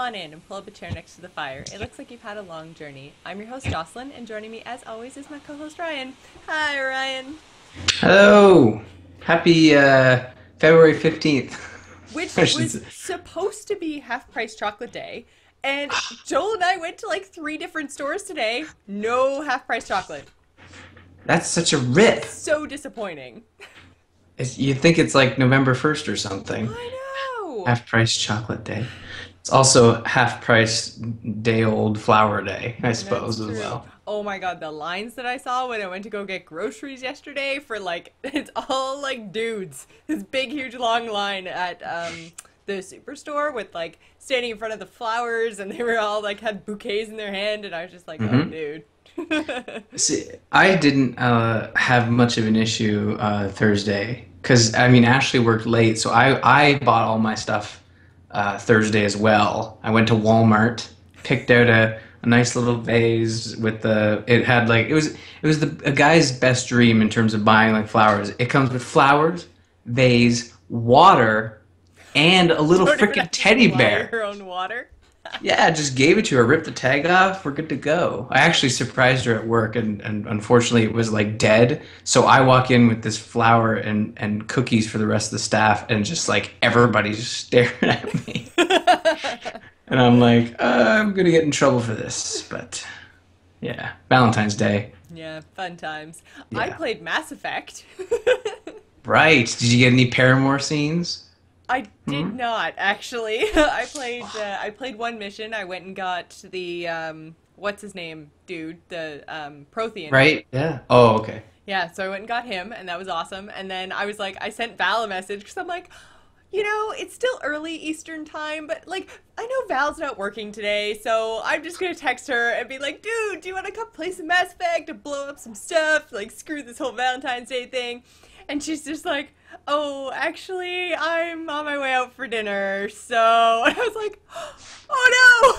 on in and pull up a chair next to the fire. It looks like you've had a long journey. I'm your host, Jocelyn, and joining me, as always, is my co-host, Ryan. Hi, Ryan. Hello. Happy February 15th. Which I should was say. supposed to be half-price chocolate day, and Joel and I went to like 3 different stores today. No half-price chocolate. That's such a rip. So disappointing. You'd think it's like November 1st or something. I know. Half price chocolate day. It's also half price day old flower day, I That's suppose, as true. well. Oh my god, the lines that I saw when I went to go get groceries yesterday for like it's all like dudes. This big huge long line at the superstore with like standing in front of the flowers and they were all like had bouquets in their hand and I was just like, "Oh, hmm dude." See, I didn't have much of an issue Thursday because I mean Ashley worked late, so I bought all my stuff Thursday as well. I went to Walmart, picked out a nice little vase with the it had like it was a guy's best dream in terms of buying like flowers. It comes with flowers, vase, water, and a little Don't even freaking have to teddy supply bear. your own water. Yeah, I just gave it to her, ripped the tag off, we're good to go. I actually surprised her at work, and unfortunately it was like dead. So I walk in with this flower and cookies for the rest of the staff, and just like everybody's staring at me. And I'm like, I'm gonna get in trouble for this. But yeah, Valentine's Day. Yeah, fun times. I Yeah. played Mass Effect. Right. Did you get any Paramore scenes? I did Hmm? not actually. I played one mission. I went and got the what's his name, dude, the Prothean. Right? Yeah. Oh, okay. Yeah, so I went and got him, and that was awesome. And then I was like, I sent Val a message because I'm like, it's still early Eastern time, but like, I know Val's not working today, so I'm just gonna text her and be like, dude, do you want to come play some Mass Effect and blow up some stuff? Like, screw this whole Valentine's Day thing. And she's just like, oh, actually, I'm on my way out for dinner, so. And I was like, oh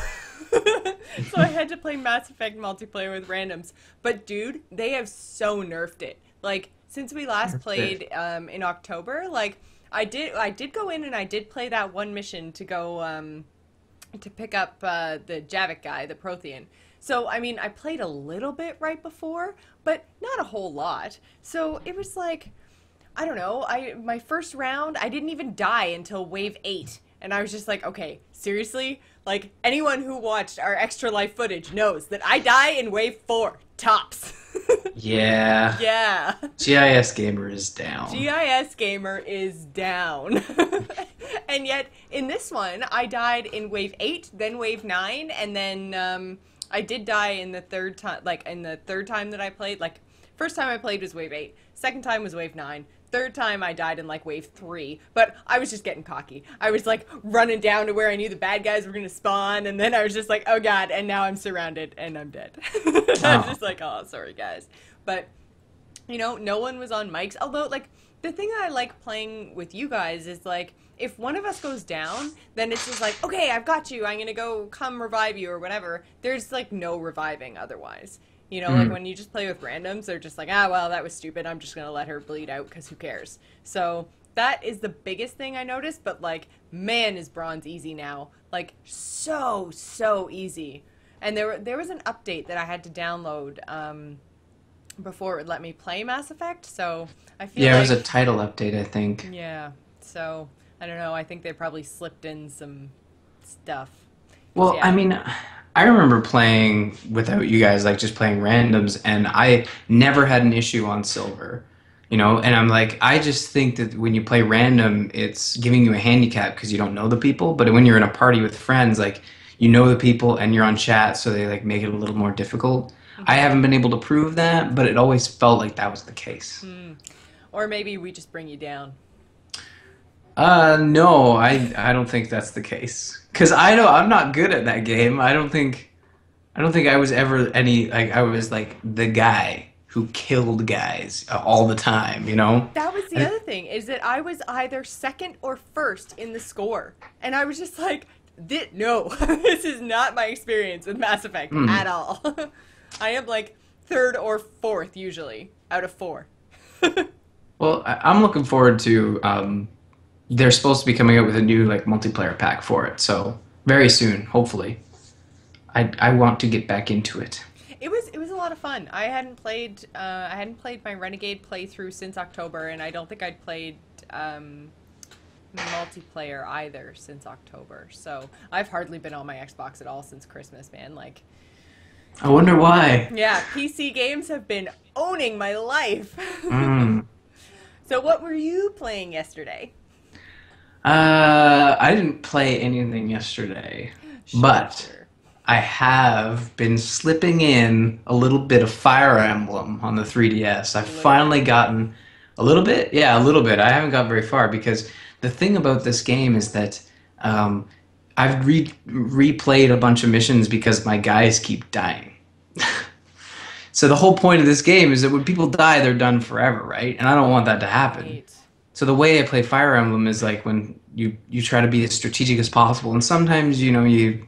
no! So I had to play Mass Effect multiplayer with randoms. But dude, they have so nerfed it. Like since we last played in October, like I did go in and I did play that one mission to go to pick up the Javik guy, the Prothean. So I mean, I played a little bit right before, but not a whole lot. So it was like I don't know. My first round, I didn't even die until wave 8. And I was just like, okay, seriously? Like, anyone who watched our extra life footage knows that I die in wave 4. Tops. Yeah. Yeah. GIS Gamer is down. GIS Gamer is down. And yet, in this one, I died in wave 8, then wave 9, and then I did die in the third time, like, in the third time that I played. Like, first time I played was wave 8, second time was wave 9. Third time I died in like wave 3, but I was just getting cocky. I was like running down to where I knew the bad guys were gonna spawn, and then I was just like, oh god, and now I'm surrounded and I'm dead. I was Oh. just like, oh, sorry guys. But, no one was on mics. Although, like, the thing I like playing with you guys is like, if one of us goes down, then it's just like, okay, I've got you. I'm gonna go come revive you or whatever. There's like no reviving otherwise. Like Mm. when you just play with randoms, they're just like, ah, well, that was stupid. I'm just going to let her bleed out because who cares? So that is the biggest thing I noticed. But like, man, is bronze easy now. Like, so, so easy. And there was an update that I had to download before it would let me play Mass Effect. So I feel Yeah, it like, was a title update, I think. yeah. So I don't know. I think they probably slipped in some stuff. 'Cause, Well, I yeah. mean, I remember playing without you guys, like just playing randoms, and I never had an issue on silver, and I'm like, I just think that when you play random, it's giving you a handicap because you don't know the people. But when you're in a party with friends, like, you know the people and you're on chat, so they like make it a little more difficult. I Mhm. haven't been able to prove that, but it always felt like that was the case. Or maybe we just bring you down. No, I don't think that's the case. Cause I'm not good at that game. I don't think I was ever any like I was like the guy who killed guys all the time, you know? That was the I, other thing, is that I was either second or first in the score. And I was just like, no, this is not my experience with Mass Effect hmm. at all. I am like third or fourth usually out of 4. Well, I'm looking forward to they're supposed to be coming out with a new like multiplayer pack for it, so very soon, hopefully. I want to get back into it. It was a lot of fun. I hadn't played my Renegade playthrough since October, and I don't think I'd played multiplayer either since October. So I've hardly been on my Xbox at all since Christmas, man. Like, I wonder why. yeah, PC games have been owning my life. Mm. So what were you playing yesterday? I didn't play anything yesterday, Sure, but sure. I have been slipping in a little bit of Fire Emblem on the 3DS. I've A little bit. finally gotten a little bit. Yeah, a little bit. I haven't got very far because the thing about this game is that um, I've replayed a bunch of missions because my guys keep dying. So the whole point of this game is that when people die, they're done forever, right? And I don't want that to happen. Right. So the way I play Fire Emblem is like when you try to be as strategic as possible, and sometimes you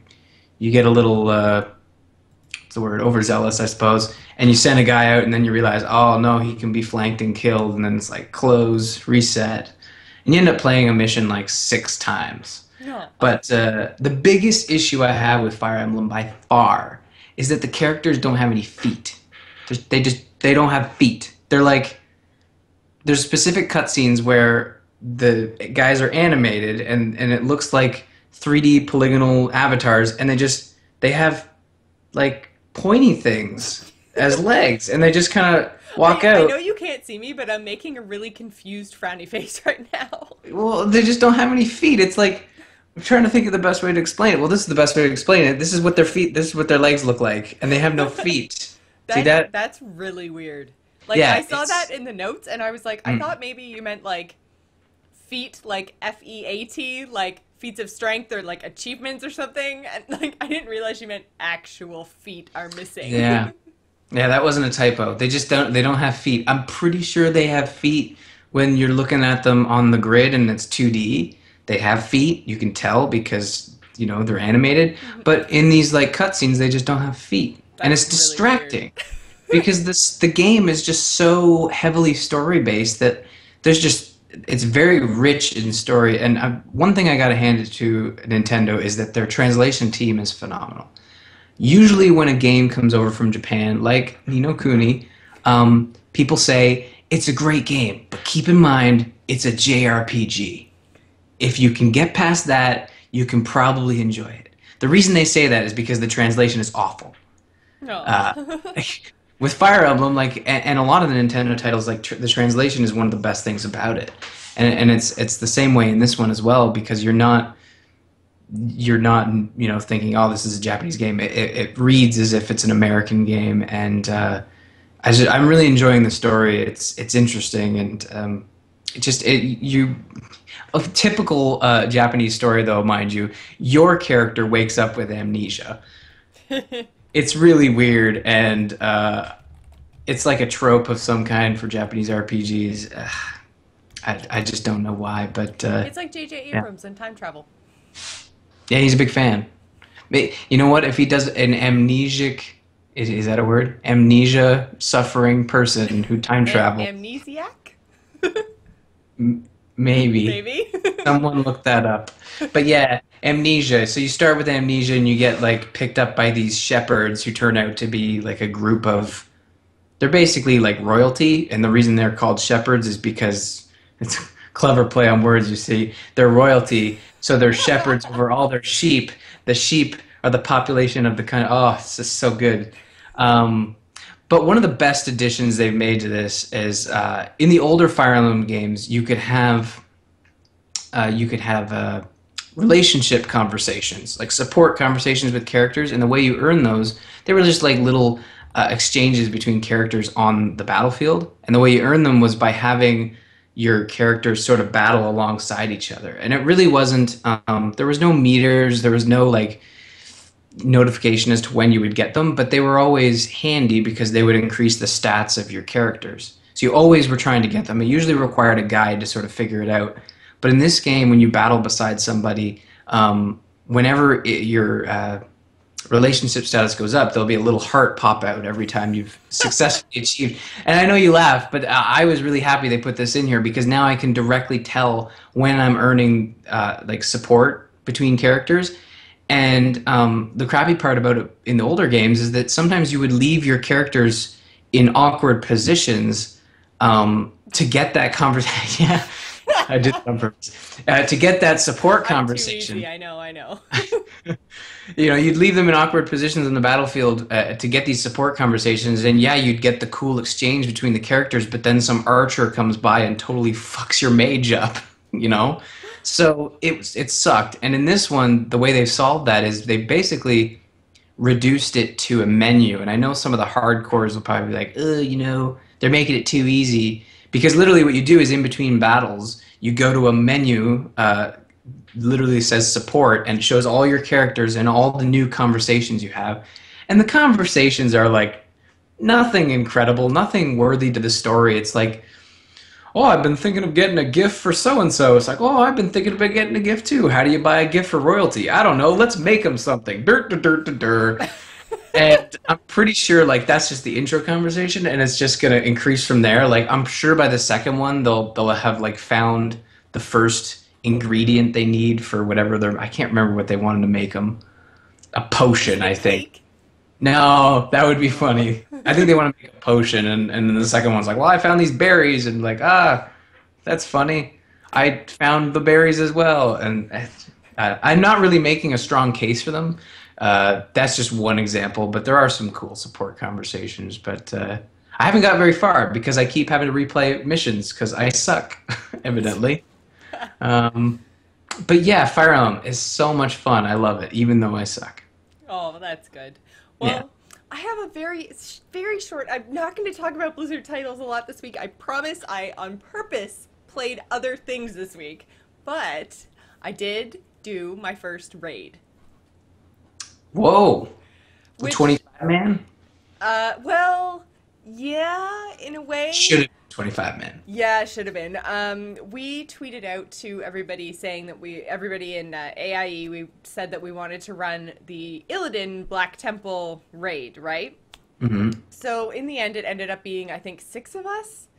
get a little what's the word, overzealous, I suppose, and you send a guy out, and then you realize, oh no, he can be flanked and killed, and then it's like close, reset, and you end up playing a mission like 6 times. No. But the biggest issue I have with Fire Emblem by far is that the characters don't have any feet. They don't have feet. They're like there's specific cutscenes where the guys are animated and it looks like 3D polygonal avatars, and they have like pointy things as legs, and they just kind of walk I know out. you can't see me, but I'm making a really confused frowny face right now. Well, they just don't have any feet. It's like I'm trying to think of the best way to explain it. Well, this is the best way to explain it. This is what their legs look like, and they have no feet. See that? That's really weird. Like, I Yeah, saw it's that in the notes, and I was like, I thought maybe you meant like feat, like FEAT, like feats of strength or like achievements or something. And like, I didn't realize you meant actual feet are missing. yeah. Yeah, that wasn't a typo. They don't have feet. I'm pretty sure they have feet when you're looking at them on the grid and it's 2D. They have feet, you can tell because, they're animated. But in these like cutscenes, they just don't have feet. And That's it's really weird. distracting because the game is just so heavily story based that it's very rich in story. And one thing I got to hand it to Nintendo is that their translation team is phenomenal. Usually, when a game comes over from Japan, like Ni no Kuni, people say it's a great game, but keep in mind it's a JRPG. If you can get past that, you can probably enjoy it. The reason they say that is because the translation is awful. Uh, No. with Fire Emblem, like, and a lot of the Nintendo titles, like the translation is one of the best things about it, and it's the same way in this one as well because you're not thinking, oh, this is a Japanese game. It reads as if it's an American game, and I'm really enjoying the story. It's interesting, and a typical Japanese story though, mind you, your character wakes up with amnesia. It's really weird, and it's like a trope of some kind for Japanese RPGs. I just don't know why, but It's like J.J. yeah, Abrams and time travel. yeah, he's a big fan. You know what? If he does an amnesic, is that a word? Amnesia suffering person who time travel, Amnesiac? maybe. Maybe. Someone look that up. But yeah, amnesia. So you start with amnesia and you get like picked up by these shepherds who turn out to be like a group of they're basically like royalty, and the reason they're called shepherds is because it's a clever play on words, you see. They're royalty, so they're shepherds over all their sheep. The sheep are the population of the kind of it's just so good. But one of the best additions they've made to this is in the older Fire Emblem games, you could have relationship conversations, like support conversations with characters, and the way you earn those, they were just like little exchanges between characters on the battlefield, and the way you earn them was by having your characters sort of battle alongside each other, and it really wasn't. There was no meters, there was no like notification as to when you would get them, but they were always handy because they would increase the stats of your characters. So you always were trying to get them. It usually required a guide to sort of figure it out. But in this game, when you battle beside somebody, whenever your relationship status goes up, there'll be a little heart pop out every time you've successfully achieved. And I know you laugh, but I was really happy they put this in here because now I can directly tell when I'm earning like support between characters. And the crappy part about it in the older games is that sometimes you would leave your characters in awkward positions to get that conversation. Yeah, I did it on purpose. To get that support I'm too easy. conversation. I know. I know. You'd leave them in awkward positions on the battlefield to get these support conversations, and yeah, you'd get the cool exchange between the characters, but then some archer comes by and totally fucks your mage up, you know? So it sucked. And in this one, the way they've solved that is they basically reduced it to a menu. And I know some of the hardcores will probably be like, oh, they're making it too easy. Because literally what you do is in between battles, you go to a menu, literally says support, and it shows all your characters and all the new conversations you have. And the conversations are like nothing incredible, nothing worthy to the story. It's like, oh, I've been thinking of getting a gift for so-and-so. It's like, oh, I've been thinking about getting a gift too. How do you buy a gift for royalty? I don't know. Let's make them something. Dirt, dirt, dirt, dirt, dirt. And I'm pretty sure like that's just the intro conversation, and it's just gonna increase from there. Like I'm sure by the second one they'll have like found the first ingredient they need for whatever they're. I can't remember what they wanted to make them. A potion, I think. Cake. No, that would be funny. I think they want to make a potion, and then the second one's like, well, I found these berries, and like, that's funny. I found the berries as well, and I'm not really making a strong case for them. That's just one example, but there are some cool support conversations. But I haven't got very far because I keep having to replay missions because I suck, evidently. But yeah, Fire Emblem is so much fun. I love it, even though I suck. Oh, that's good. Yeah. Well, I have a very short. I'm not going to talk about Blizzard titles a lot this week. I promise. I on purpose played other things this week, but I did do my first raid. Whoa, the Which, 25 man well, yeah, in a way. should have been 25 man. Yeah, it should have been. We tweeted out to everybody saying that everybody in AIE, we said that we wanted to run the Illidan Black Temple raid, right? Hmm. So in the end, it ended up being, I think, 6 of us.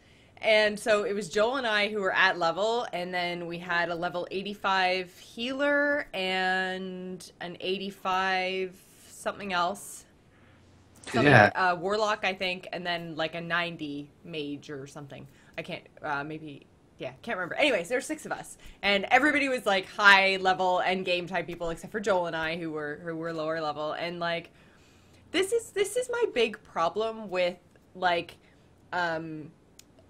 And so it was Joel and I who were at level, and then we had a level 85 healer and an 85 something else. Something, Yeah. warlock, I think, and then like a 90 mage or something. I can't, maybe, yeah, can't remember. Anyways, there were 6 of us, and everybody was like high level end game type people, except for Joel and I, who were lower level. And like, this is my big problem with like,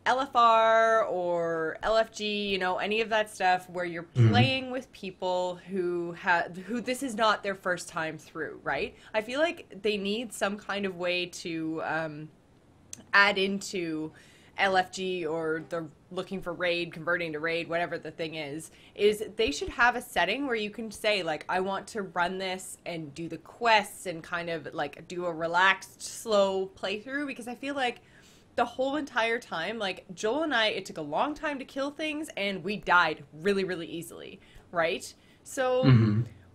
LFR or LFG, any of that stuff where you're playing with people who this is not their first time through, right? I feel like they need some kind of way to add into LFG or the looking for raid, converting to raid, whatever the thing is they should have a setting where you can say like, I want to run this and do the quests and kind of like do a relaxed, slow playthrough, because I feel like the whole entire time, like Joel and I, it took a long time to kill things and we died really, really easily, right? So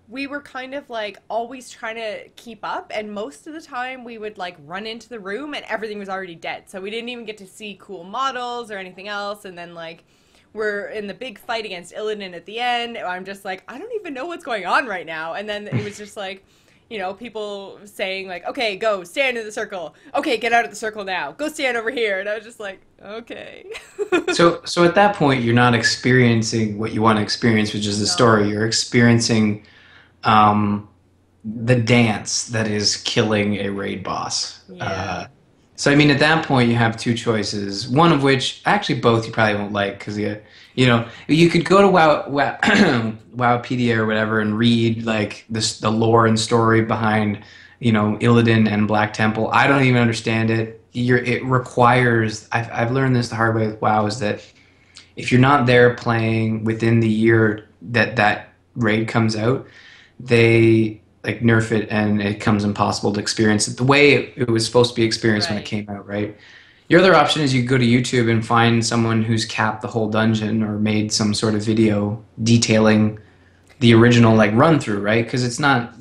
we were kind of like always trying to keep up, and most of the time we would like run into the room and everything was already dead. So we didn't even get to see cool models or anything else. And then like we're in the big fight against Illidan at the end. I'm just like, I don't even know what's going on right now. And then it was just like, people saying like, okay, go stand in the circle. Okay, get out of the circle now. Go stand over here. And I was just like, okay. So at that point, you're not experiencing what you want to experience, which is the No. story. You're experiencing the dance that is killing a raid boss. Yeah. So I mean, at that point, you have two choices. One of which, actually, both you probably won't like because you could go to Wowpedia or whatever and read like the lore and story behind Illidan and Black Temple. I don't even understand it. It requires. I've learned this the hard way with WoW is that if you're not there playing within the year that raid comes out, they like nerf it and it becomes impossible to experience it the way it was supposed to be experienced when it Right. came out, right? Your other option is you go to YouTube and find someone who's capped the whole dungeon or made some sort of video detailing the original like run through, right? Because it's not,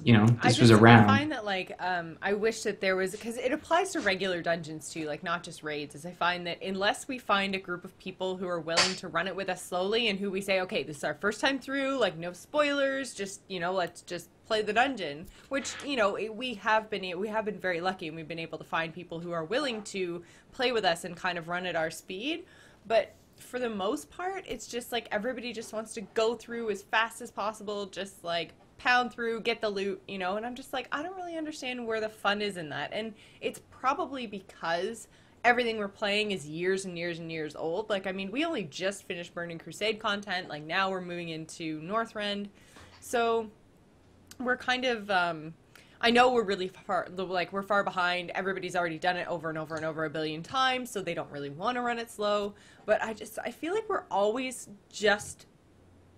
this was I around. find that like I wish that there was, because it applies to regular dungeons too, like not just raids. Is I find that unless we find a group of people who are willing to run it with us slowly and who we say, okay, this is our first time through, like no spoilers, just let's just play the dungeon. Which we have been very lucky, and we've been able to find people who are willing to play with us and kind of run at our speed, but for the most part, it's just like everybody just wants to go through as fast as possible, just like pound through, get the loot, and I'm just like, I don't really understand where the fun is in that. And it's probably because everything we're playing is years and years and years old. Like, I mean, we only just finished Burning Crusade content. Like, now we're moving into Northrend. So we're kind of, I know we're really far, like we're far behind. Everybody's already done it over and over and over a billion times, so they don't really want to run it slow. But I feel like we're always just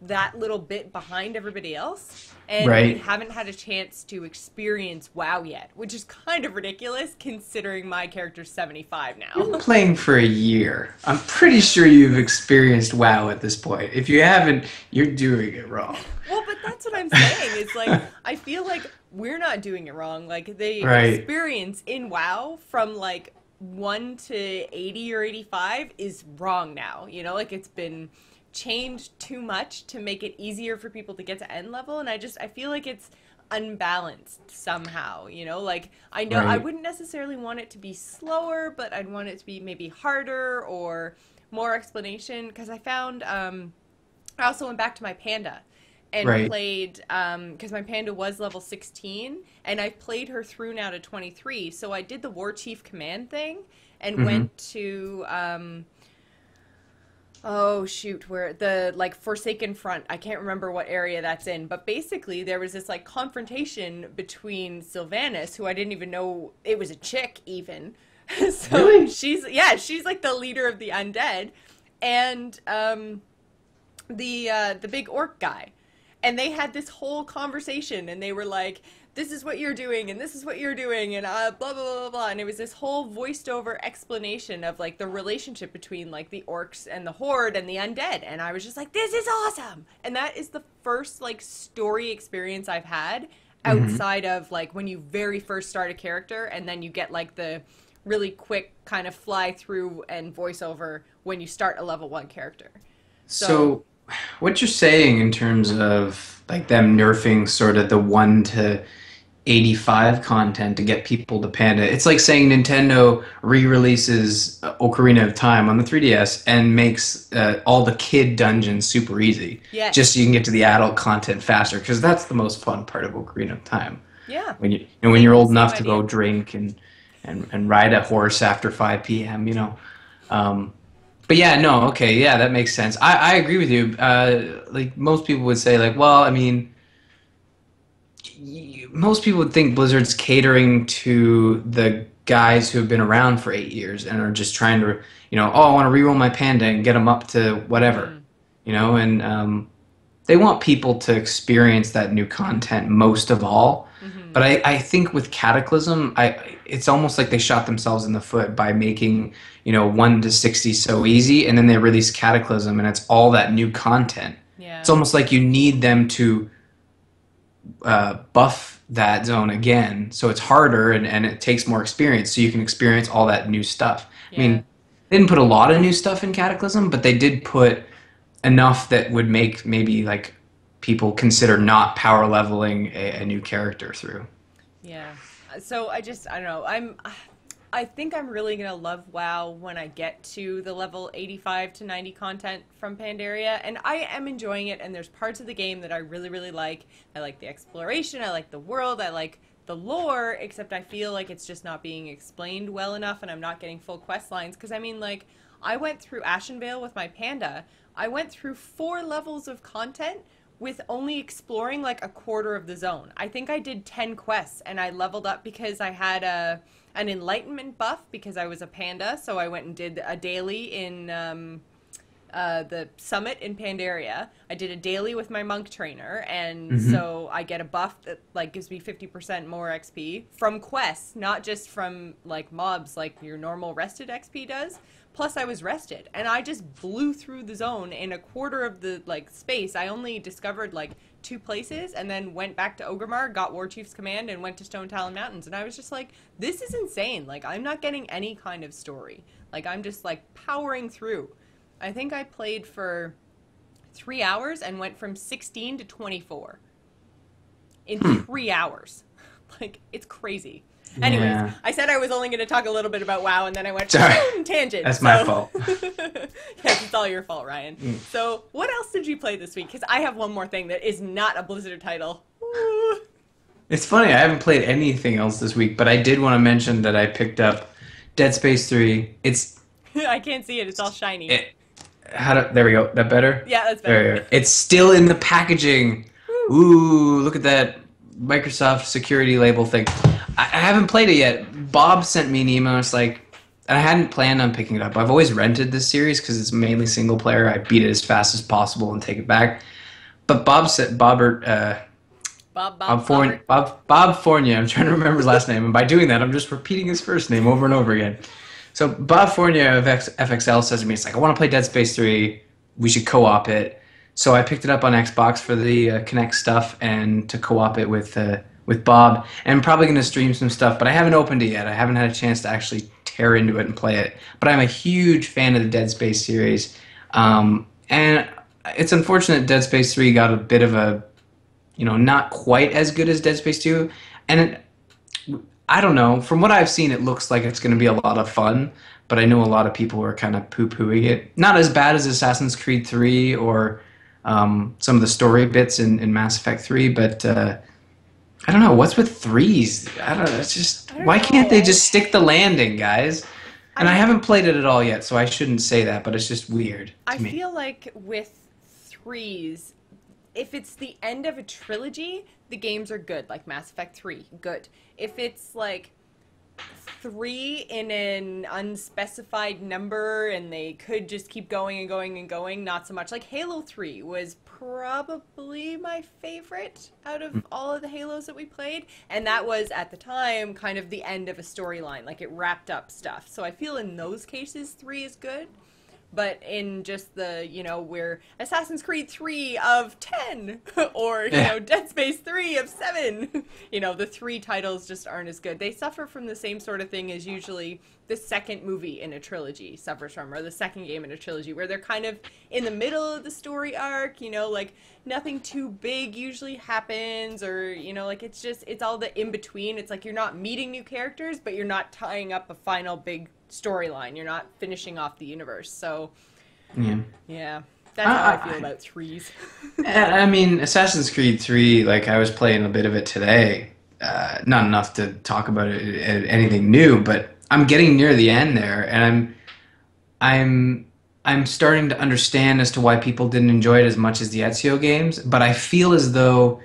that little bit behind everybody else, and we Right. haven't had a chance to experience WoW yet, which is kind of ridiculous considering my character's 75 You've been now. playing for a year. I'm pretty sure you've experienced WoW at this point. If you haven't, you're doing it wrong. Well, but that's what I'm saying. It's like, I feel like we're not doing it wrong. Like, the Right. experience in WoW from like 1 to 80 or 85 is wrong now. Like it's been changed too much to make it easier for people to get to end level. And I feel like it's unbalanced somehow. Like, I know I Right. wouldn't necessarily want it to be slower, but I'd want it to be maybe harder or more explanation. Because I found, I also went back to my panda and Right. played, because my panda was level 16, and I've played her through now to 23. So I did the War Chief command thing and Hmm. went to, oh shoot, where the like Forsaken Front. I can't remember what area that's in, but basically there was this like confrontation between Sylvanas, who I didn't even know it was a chick even. So Really? she's like the leader of the undead, and the big orc guy, and they had this whole conversation, and they were like, this is what you're doing and this is what you're doing, and blah blah blah blah blah. And it was this whole voiced over explanation of like the relationship between like the orcs and the horde and the undead, and I was just like, this is awesome. And that is the first like story experience I've had Hmm. outside of like when you very first start a character and then you get like the really quick kind of fly through and voiceover when you start a level 1 character. So So, what you're saying in terms of like them nerfing sort of the 1 to 85 content to get people to Panda, it's like saying Nintendo re-releases Ocarina of Time on the 3DS and makes all the kid dungeons super easy, just so you yes. can get to the adult content faster, because that's the most fun part of Ocarina of Time. Yeah. When you're old Same enough to go idea. drink and ride a horse after 5 p.m. Um, but yeah, no, okay, yeah, that makes sense. I agree with you. Like most people would say, like, well, I mean, most people would think Blizzard's catering to the guys who have been around for 8 years and are just trying to, oh, I want to reroll my panda and get them up to whatever, Mm, and they want people to experience that new content most of all. hmm. But I think with Cataclysm, it's almost like they shot themselves in the foot by making, 1 to 60 so easy, and then they release Cataclysm and it's all that new content. It's Yeah. almost like you need them to buff that zone again, so it's harder and it takes more experience, so you can experience all that new stuff. I Yeah. mean, they didn't put a lot of new stuff in Cataclysm, but they did put enough that would make maybe like people consider not power leveling a new character through. Yeah. So I don't know. I think I'm really gonna love WoW when I get to the level 85 to 90 content from Pandaria, and I am enjoying it. And there's parts of the game that I really, really like. I like the exploration. I like the world. I like the lore. Except I feel like it's just not being explained well enough, and I'm not getting full quest lines. Because I mean, like, I went through Ashenvale with my panda. I went through 4 levels of content with only exploring like a quarter of the zone. I think I did 10 quests, and I leveled up because I had an enlightenment buff because I was a panda. So I went and did a daily in the summit in Pandaria. I did a daily with my monk trainer, and Hmm. so I get a buff that like gives me 50% more XP from quests, not just from like mobs like your normal rested XP does. Plus I was rested and I just blew through the zone in a quarter of the like space. I only discovered like two places and then went back to Ogrimmar, got War Chief's command and went to Stone Talon Mountains, and I was just like, this is insane. Like I'm not getting any kind of story. Like I'm just like powering through. I think I played for 3 hours and went from 16 to 24 in Hmm. 3 hours. Like, it's crazy. Anyways, Yeah. I said I was only going to talk a little bit about WoW, and then I went Sorry. tangent. That's my fault. Yes, it's all your fault, Ryan. So, what else did you play this week? Because I have one more thing that is not a Blizzard title. Woo. It's funny, I haven't played anything else this week, but I did want to mention that I picked up Dead Space 3. I can't see it. It's all shiny. It, there we go. That better? Yeah, that's There better. we go. It's still in the packaging. Ooh, look at that Microsoft security label thing. I haven't played it yet. Bob sent me an email. It's like, I hadn't planned on picking it up. I've always rented this series because it's mainly single player. I beat it as fast as possible and take it back. But Bob said, Bob Fournier. I'm trying to remember his last name, and by doing that, I'm just repeating his first name over and over again. So Bob Fournier of FXL says to me, "It's like I want to play Dead Space 3. We should co-op it." So I picked it up on Xbox for the Kinect stuff and to co-op it with Bob. And I'm probably going to stream some stuff, but I haven't opened it yet. I haven't had a chance to actually tear into it and play it. But I'm a huge fan of the Dead Space series, and it's unfortunate Dead Space 3 got a bit of a, not quite as good as Dead Space 2. And I don't know. From what I've seen, it looks like it's going to be a lot of fun, but I know a lot of people are kind of poo-pooing it. Not as bad as Assassin's Creed 3 or some of the story bits in Mass Effect 3, but I don't know. What's with threes? I don't know. It's just, I don't why can't they know. just stick the landing, guys? And I I haven't played it at all yet, so I shouldn't say that, but it's just weird I to me. feel like with threes, if it's the end of a trilogy, the games are good. Like Mass Effect 3, good. If it's like three in an unspecified number and they could just keep going and going and going, not so much. Like Halo 3 was probably my favorite out of all of the Halos that we played, and that was at the time kind of the end of a storyline. Like it wrapped up stuff. So I feel in those cases 3 is good. But in just the, we're Assassin's Creed 3 of 10 or, Yeah. Dead Space 3 of 7, the three titles just aren't as good. They suffer from the same sort of thing as usually the second movie in a trilogy suffers from, or the second game in a trilogy, where they're kind of in the middle of the story arc, like nothing too big usually happens, or, like it's all the in between. It's like you're not meeting new characters, but you're not tying up a final big storyline. You're not finishing off the universe. So, Yeah. yeah, that's how I feel I, about threes. I mean, Assassin's Creed 3, like, I was playing a bit of it today. Not enough to talk about anything new, but I'm getting near the end there, and I'm starting to understand as to why people didn't enjoy it as much as the Ezio games, but I feel as though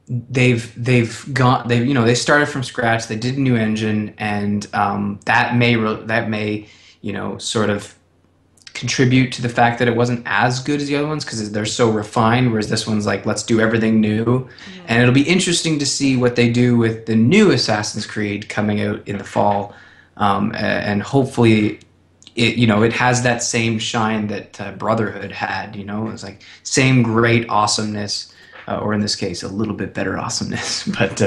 they started from scratch. They did a new engine, and that may sort of contribute to the fact that it wasn't as good as the other ones because they're so refined. Whereas this one's like, let's do everything new, and it'll be interesting to see what they do with the new Assassin's Creed coming out in the fall, and hopefully. It has that same shine that Brotherhood had. It's like same great awesomeness, or in this case, a little bit better awesomeness. But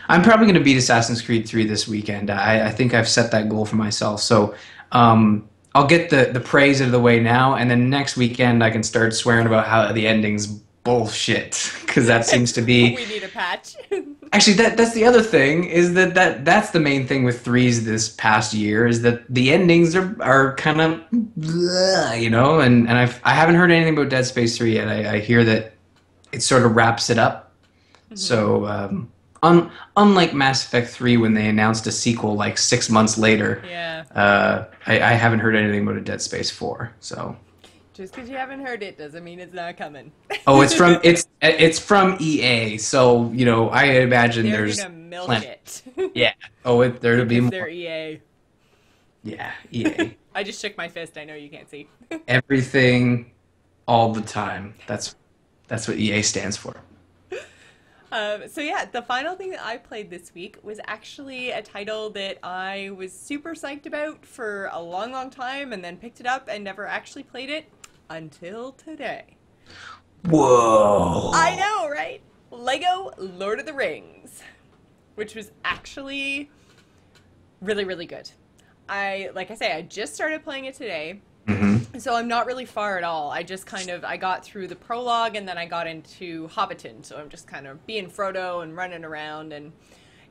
I'm probably going to beat Assassin's Creed 3 this weekend. I think I've set that goal for myself. So I'll get the praise out of the way now, and then next weekend I can start swearing about how the ending's bullshit, because that seems to be. We need a patch. Actually, that's the other thing is that's the main thing with threes this past year is that the endings are kind of and I haven't heard anything about Dead Space 3 yet. I hear that it sort of wraps it up. So unlike Mass Effect 3 when they announced a sequel like 6 months later, Yeah. I haven't heard anything about a Dead Space 4. So. Just because you haven't heard it doesn't mean it's not coming. Oh, it's from EA, so I imagine They're there's gonna milk plenty. it. Yeah. Oh, there'll be Because more. they're EA. Yeah, EA. I just shook my fist. I know you can't see. Everything, all the time. That's what EA stands for. So yeah, the final thing that I played this week was actually a title that I was super psyched about for a long, long time, and then picked it up and never actually played it until today. I Whoa. know, right? Lego Lord of the Rings, which was actually really, really good. Like I say, I just started playing it today. Hmm. So I'm not really far at all. I just kind of I got through the prologue and then I got into Hobbiton. So I'm just kind of being Frodo and running around, and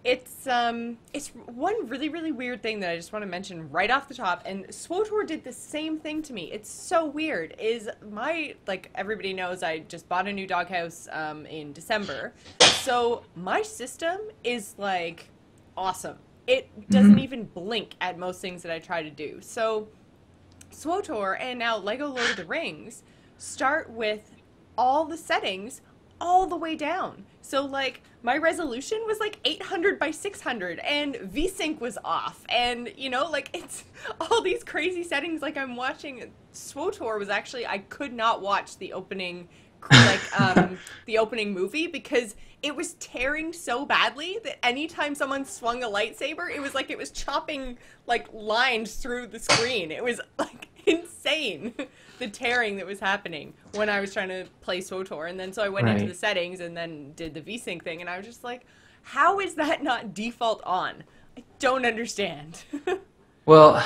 it's one really really weird thing that I just want to mention right off the top. And SWTOR did the same thing to me. It's so weird. Is my like everybody knows I just bought a new doghouse in December. So my system is like awesome. It doesn't Hmm. even blink at most things that I try to do. So SWTOR and now Lego Lord of the Rings start with all the settings all the way down. So like my resolution was like 800 by 600 and VSync was off, and like it's all these crazy settings. Like I'm watching SWTOR was actually I could not watch the opening the opening movie because it was tearing so badly that anytime someone swung a lightsaber, it was like it was chopping like lines through the screen. It was like insane, the tearing that was happening when I was trying to play SWTOR. And then so I went into the Right. settings and then did the VSync thing, and I was just like, how is that not default on? I don't understand. Well,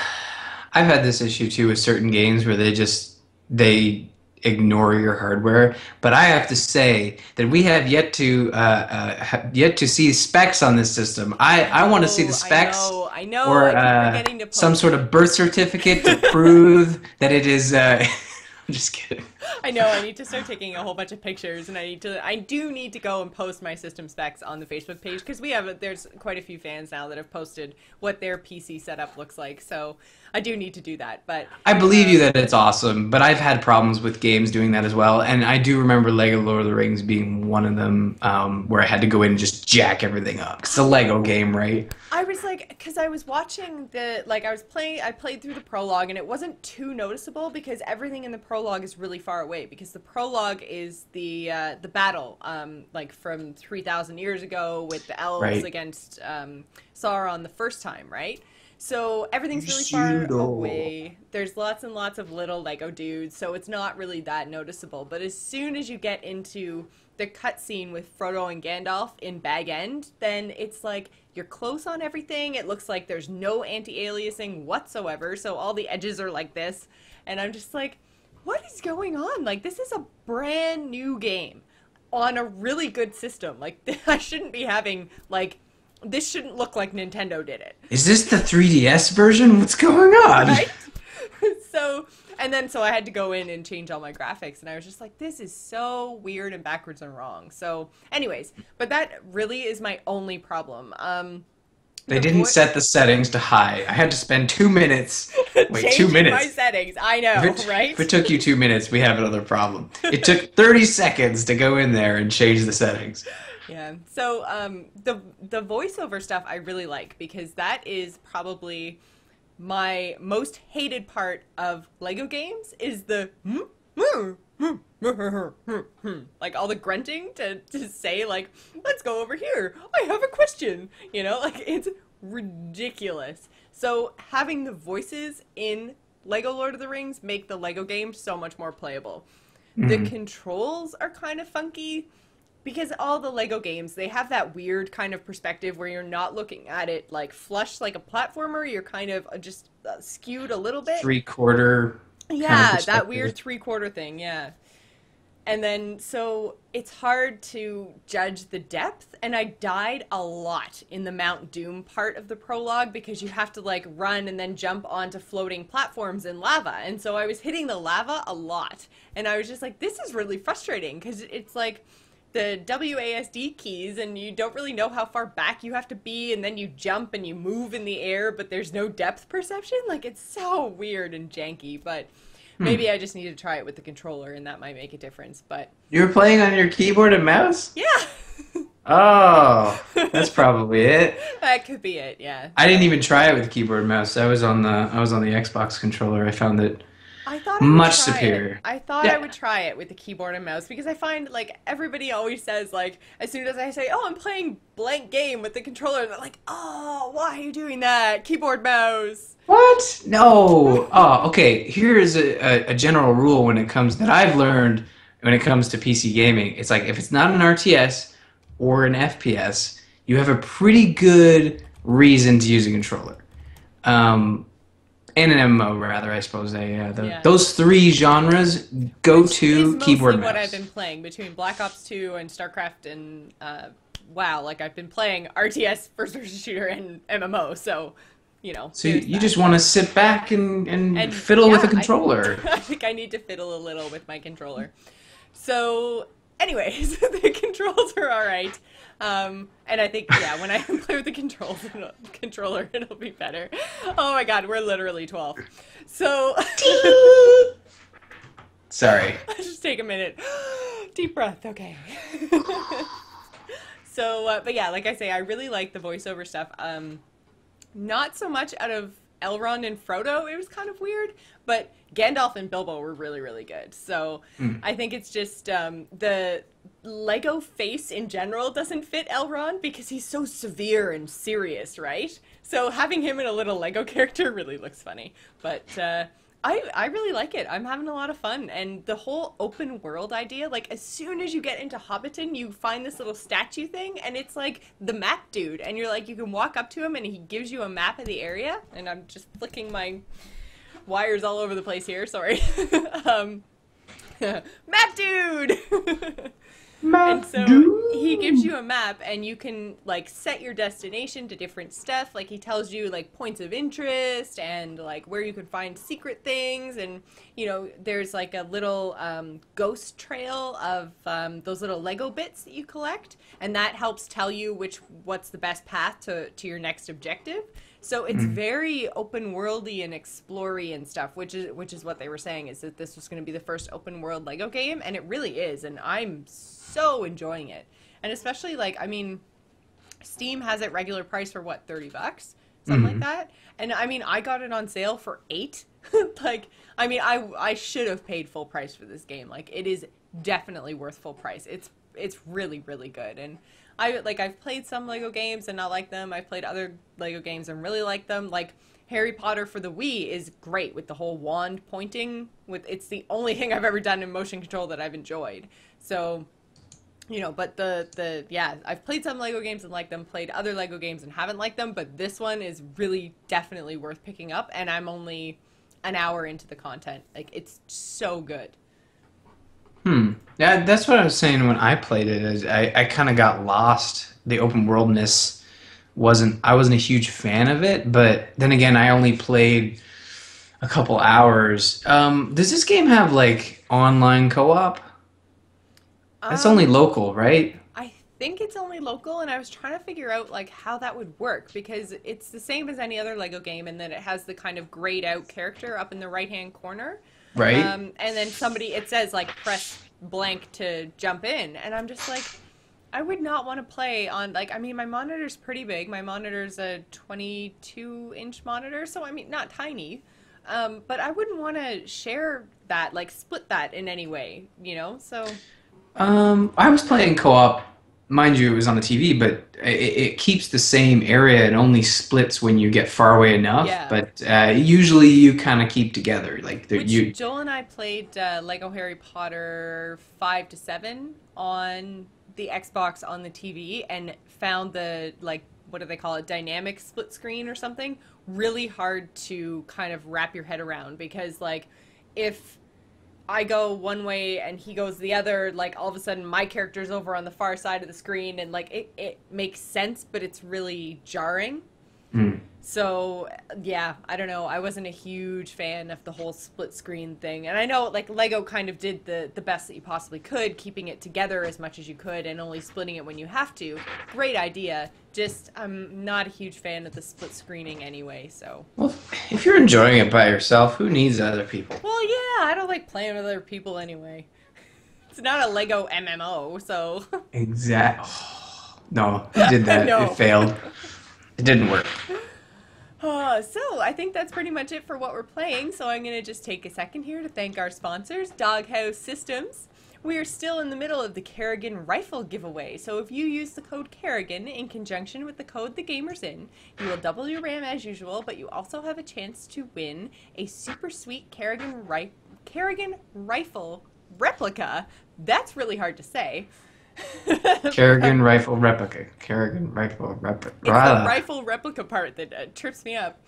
I've had this issue too with certain games where they ignore your hardware. But I have to say that we have yet to see specs on this system. I want to see the specs I know. or I keep forgetting to some post sort it. of birth certificate to prove that it is. I'm just kidding. I know I need to start taking a whole bunch of pictures, and I do need to go and post my system specs on the Facebook page, because there's quite a few fans now that have posted what their PC setup looks like. So I do need to do that. But I believe you that it's awesome, but I've had problems with games doing that as well. And I do remember Lego Lord of the Rings being one of them, where I had to go in and just jack everything up. It's a Lego game, right? I was like, because I was watching I played through the prologue, and it wasn't too noticeable because everything in the prologue is really far away, because the prologue is the battle, like from 3,000 years ago with the elves Right. against Sauron the first time, right? So everything's really far Pseudo. away. There's lots and lots of little Lego dudes, so it's not really that noticeable. But as soon as you get into the cutscene with Frodo and Gandalf in Bag End, then it's like you're close on everything. It looks like there's no anti-aliasing whatsoever, so all the edges are like this. And I'm just like, what is going on? Like, this is a brand new game on a really good system. Like, I shouldn't be having, like, this shouldn't look like Nintendo did it. Is this the 3DS version? What's going on? Right? So, and then so I had to go in and change all my graphics, and I was just like, this is so weird and backwards and wrong. So, anyways, but that really is my only problem. They The didn't boy set the settings to high. I had to spend 2 minutes. Wait, two changing my minutes. settings. I If know, it, if right? it took you 2 minutes, we have another problem. It took 30 seconds to go in there and change the settings. Yeah. So, the voiceover stuff I really like, because that is probably my most hated part of Lego games is the like all the grunting to say like, let's go over here, I have a question, like it's ridiculous. So having the voices in Lego Lord of the Rings make the Lego game so much more playable. The Mhm. controls are kind of funky because all the Lego games, they have that weird kind of perspective where you're not looking at it like flush like a platformer. You're kind of just skewed a little bit. 3/4 kind of Yeah, that weird perspective. three-quarter thing, yeah. And then, so it's hard to judge the depth, and I died a lot in the Mount Doom part of the prologue because you have to like run and then jump onto floating platforms in lava. And so I was hitting the lava a lot, and I was just like, this is really frustrating because it's like the WASD keys, and you don't really know how far back you have to be, and then you jump and you move in the air, but there's no depth perception. Like, it's so weird and janky, but Hmm. maybe I just need to try it with the controller, and that might make a difference. But You were playing on your keyboard and mouse? yeah, Oh, that's probably it. That could be it, yeah. I didn't So even try it with keyboard and mouse. I was on the Xbox controller. I found it I thought I would much try it. superior. I thought I Yeah. would try it with the keyboard and mouse because I find like everybody always says like as soon as I say, "Oh, I'm playing blank game with the controller," they're like, "Oh, why are you doing that? Keyboard mouse." What? No. Oh, okay. Here's a general rule when it comes that I've learned when it comes to PC gaming. It's like if it's not an RTS or an FPS, you have a pretty good reason to use a controller. Um, and an MMO rather, I suppose. Yeah. Those three genres go Which is to mostly keyboard what I've mouse. been playing between Black Ops 2 and StarCraft and WoW. Like I've been playing RTS first person shooter and MMO, so So you, there's you that. just want to sit back and And fiddle with a yeah, I think controller. I think I need to fiddle a little with my controller. So, anyways, the controls are all right. And I think yeah, when I play with the controller, it'll be better. Oh my God, we're literally 12. So, Sorry. just take a minute, deep breath. Okay. So, but yeah, like I say, I really like the voiceover stuff. Not so much out of Elrond and Frodo. It was kind of weird, but Gandalf and Bilbo were really, really good. So I think it's just the Lego face in general doesn't fit Elrond because he's so severe and serious, right? So having him in a little Lego character really looks funny. But I really like it. I'm having a lot of fun. And the whole open world idea, like as soon as you get into Hobbiton, you find this little statue thing and it's like the map dude. And you're like, you can walk up to him and he gives you a map of the area. And I'm just flicking my wires all over the place here. Sorry. um, map dude! And Map so he gives dude. you a map and you can like set your destination to different stuff. Like he tells you like points of interest and like where you can find secret things and there's like a little ghost trail of those little Lego bits that you collect and that helps tell you what's the best path to your next objective. So it's very open worldy and explory and stuff, which is what they were saying is that this was going to be the first open world Lego game, and it really is, and I'm so enjoying it. And especially like I mean, Steam has it regular price for what, $30, something like Mhm. that. And I mean, I got it on sale for 8. Like I mean, I should have paid full price for this game. Like it is definitely worth full price. It's really really good and. I've played some Lego games and not like them. I've played other Lego games and really like them. Like Harry Potter for the Wii is great with the whole wand pointing. It's the only thing I've ever done in motion control that I've enjoyed. So, but the yeah, I've played some Lego games and liked them, played other Lego games and haven't liked them, but this one is really definitely worth picking up and I'm only an hour into the content. Like it's so good. Yeah, that's what I was saying when I played it. Is I kind of got lost. The open worldness I wasn't a huge fan of it, but then again, I only played a couple hours. Does this game have like online co-op? That's only Um local, right? I think it's only local, and I was trying to figure out like how that would work because it's the same as any other Lego game, and then it has the kind of grayed out character up in the right hand corner, Right? and then it says like press blank to jump in, and I'm just like, I would not want to play on like I mean my monitor's pretty big. My monitor's a 22-inch monitor, so I mean not tiny, but I wouldn't want to share that like split that in any way, So I was playing co-op. Mind you, it was on the TV, but it keeps the same area. It only splits when you get far away enough. yeah. But usually, you kind of keep together. Like Which you. Joel and I played Lego Harry Potter 5 to 7 on the Xbox on the TV and found the, like, what do they call it, dynamic split screen or something, really hard to kind of wrap your head around because, like, if I go one way and he goes the other, like, all of a sudden my character's over on the far side of the screen and, like, it makes sense, but it's really jarring. Mm. So, yeah, I don't know. I wasn't a huge fan of the whole split screen thing. And I know, like, Lego kind of did the best that you possibly could, keeping it together as much as you could and only splitting it when you have to. Great idea. Just, I'm not a huge fan of the split screening anyway, so. Well, if you're enjoying it by yourself, who needs other people? Well, yeah, I don't like playing with other people anyway. It's not a Lego MMO, so. Exact. No, it did that. It No. failed. It didn't work. So I think that's pretty much it for what we're playing. So I'm going to just take a second here to thank our sponsors, Doghouse Systems. We are still in the middle of the Kerrigan rifle giveaway, so if you use the code Kerrigan in conjunction with the code the gamer's in, you will double your RAM as usual, but you also have a chance to win a super sweet Kerrigan rifle replica. That's really hard to say. Kerrigan rifle replica. Kerrigan rifle replica. It's the rifle replica part that trips me up.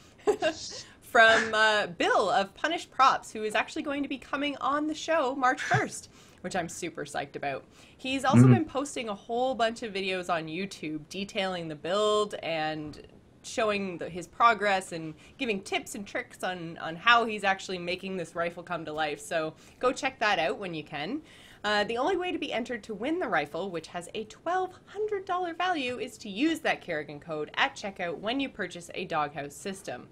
From Bill of Punished Props, who is actually going to be coming on the show March 1st, which I'm super psyched about. He's also been posting a whole bunch of videos on YouTube detailing the build and showing his progress and giving tips and tricks on how he's actually making this rifle come to life. So go check that out when you can. The only way to be entered to win the rifle, which has a $1,200 value, is to use that Kerrigan code at checkout when you purchase a Doghouse system.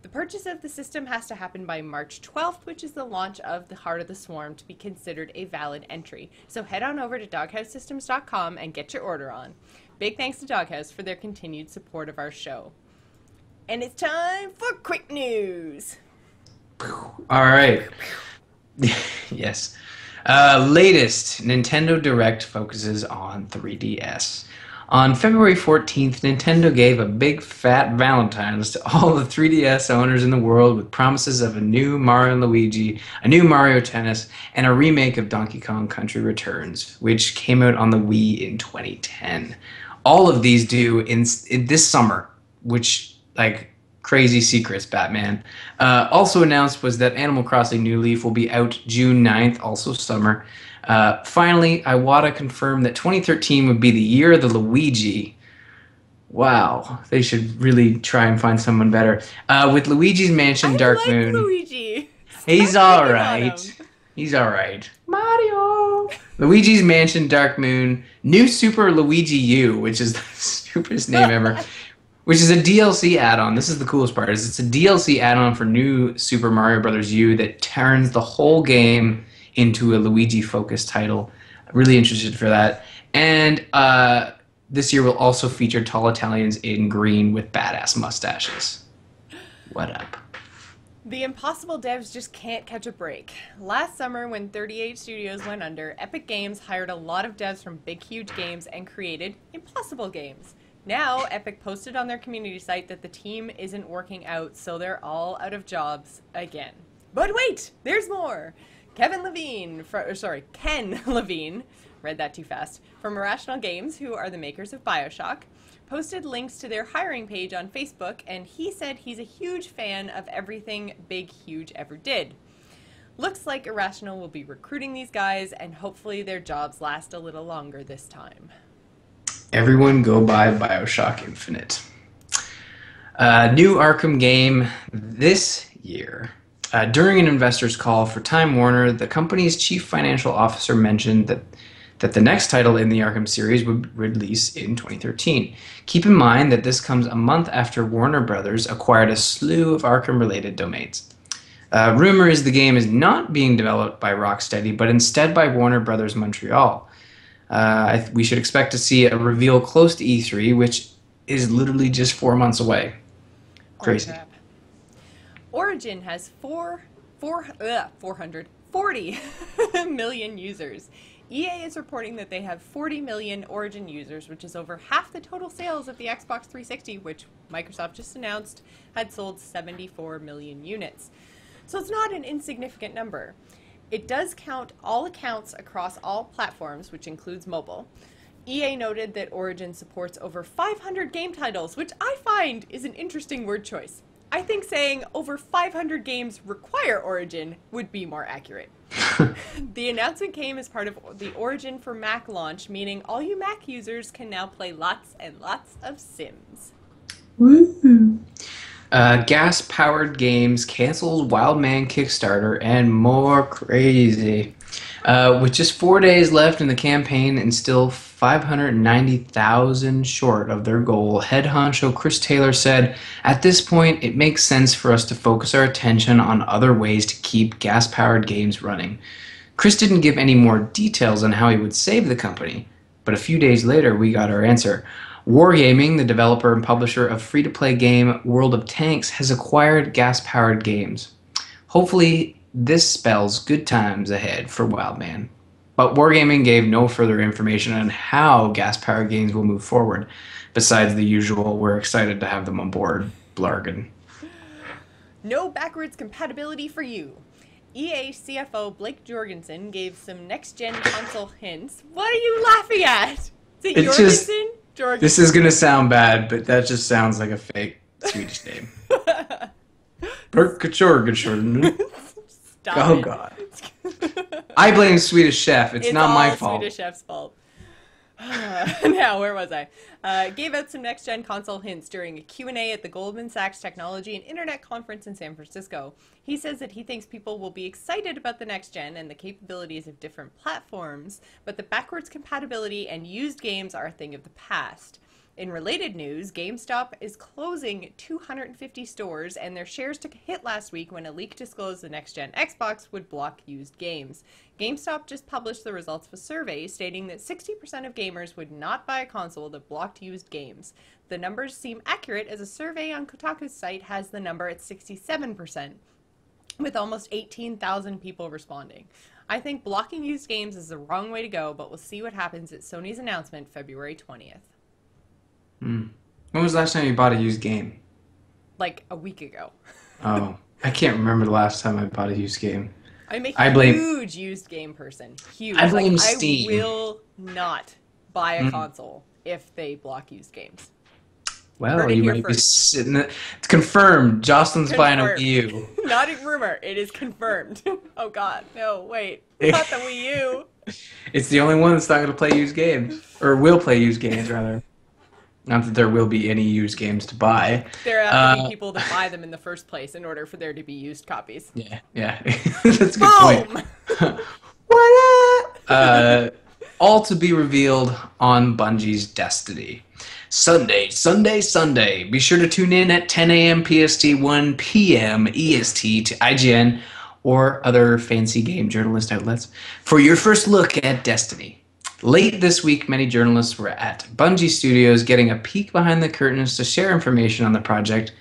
The purchase of the system has to happen by March 12th, which is the launch of the Heart of the Swarm, to be considered a valid entry. So head on over to doghousesystems.com and get your order on. Big thanks to Doghouse for their continued support of our show. And it's time for quick news. All right. Yes. Latest Nintendo Direct focuses on 3DS. On February 14th, Nintendo gave a big fat Valentine's to all the 3DS owners in the world with promises of a new Mario & Luigi, a new Mario Tennis, and a remake of Donkey Kong Country Returns, which came out on the Wii in 2010. All of these due in this summer, which, like, crazy secrets, Batman. Also announced was that Animal Crossing New Leaf will be out June 9th, also summer. Finally, Iwata confirmed that 2013 would be the year of the Luigi. Wow, they should really try and find someone better. With Luigi's Mansion Dark Moon. Luigi. He's all right. He's all right. Mario. Luigi's Mansion Dark Moon, New Super Luigi U, which is the stupidest name ever. Which is a DLC add-on. This is the coolest part. Is it's a DLC add-on for New Super Mario Bros. U that turns the whole game into a Luigi-focused title. Really interested for that. And this year will also feature tall Italians in green with badass mustaches. What up? The Impossible devs just can't catch a break. Last summer, when 38 Studios went under, Epic Games hired a lot of devs from Big Huge Games and created Impossible games. Now, Epic posted on their community site that the team isn't working out, so they're all out of jobs again. But wait, there's more! Ken Levine, read that too fast, from Irrational Games, who are the makers of BioShock, posted links to their hiring page on Facebook, and he said he's a huge fan of everything Big Huge ever did. Looks like Irrational will be recruiting these guys, and hopefully their jobs last a little longer this time. Everyone go buy BioShock Infinite. New Arkham game this year. During an investor's call for Time Warner, the company's chief financial officer mentioned that the next title in the Arkham series would release in 2013. Keep in mind that this comes a month after Warner Brothers acquired a slew of Arkham-related domains. Rumor is the game is not being developed by Rocksteady, but instead by Warner Brothers Montreal. We should expect to see a reveal close to E3, which is literally just 4 months away. Crazy. Oh, Origin has 440 million users. EA is reporting that they have 40 million Origin users, which is over half the total sales of the Xbox 360, which Microsoft just announced had sold 74 million units. So it's not an insignificant number. It does count all accounts across all platforms, which includes mobile. EA noted that Origin supports over 500 game titles, which I find is an interesting word choice. I think saying over 500 games require Origin would be more accurate. The announcement came as part of the Origin for Mac launch, meaning all you Mac users can now play lots and lots of Sims. Woo! Gas-powered games cancels Wildman Kickstarter and more crazy. With just 4 days left in the campaign and still 590,000 short of their goal, head honcho Chris Taylor said, "At this point, it makes sense for us to focus our attention on other ways to keep gas-powered games running." Chris didn't give any more details on how he would save the company, But a few days later, we got our answer. Wargaming, the developer and publisher of free-to-play game World of Tanks, has acquired gas-powered games. Hopefully, this spells good times ahead for Wildman. But Wargaming gave no further information on how gas-powered games will move forward, besides the usual, we're excited to have them on board, blargin. No backwards compatibility for you. EA CFO Blake Jorgensen gave some next-gen console hints. What are you laughing at? Is it It's Jorgensen? just, this is going to sound bad, but that just sounds like a fake Swedish name. Jorgensen. Stop Oh, it. God. I blame Swedish Chef. It's not my fault. Swedish Chef's fault. Now, where was I? Gave out some next-gen console hints during a Q&A at the Goldman Sachs Technology and Internet Conference in San Francisco. He says that he thinks people will be excited about the next-gen and the capabilities of different platforms, but the backwards compatibility and used games are a thing of the past. In related news, GameStop is closing 250 stores, and their shares took a hit last week when a leak disclosed the next-gen Xbox would block used games. GameStop just published the results of a survey stating that 60% of gamers would not buy a console that blocked used games. The numbers seem accurate as a survey on Kotaku's site has the number at 67%, with almost 18,000 people responding. I think blocking used games is the wrong way to go, but we'll see what happens at Sony's announcement February 20th. When was the last time you bought a used game? Like a week ago. Oh, I can't remember the last time I bought a used game. I'm a blame- huge used game person. Huge. I blame like, Steam. I will not buy a console if they block used games. Well, you might be sitting. It's confirmed. Jocelyn's buying a Confirmed. Wii U. Not a rumor. It is confirmed. Oh, God. No, wait. Not the Wii U. It's the only one that's not going to play used games. Or will play used games, rather. Not that there will be any used games to buy. There have to be people that buy them in the first place in order for there to be used copies. Yeah. That's a good point. What? All to be revealed on Bungie's Destiny. Sunday. Be sure to tune in at 10 a.m. PST, 1 p.m. EST to IGN or other fancy game journalist outlets for your first look at Destiny. Late this week, many journalists were at Bungie Studios getting a peek behind the curtains to share information on the project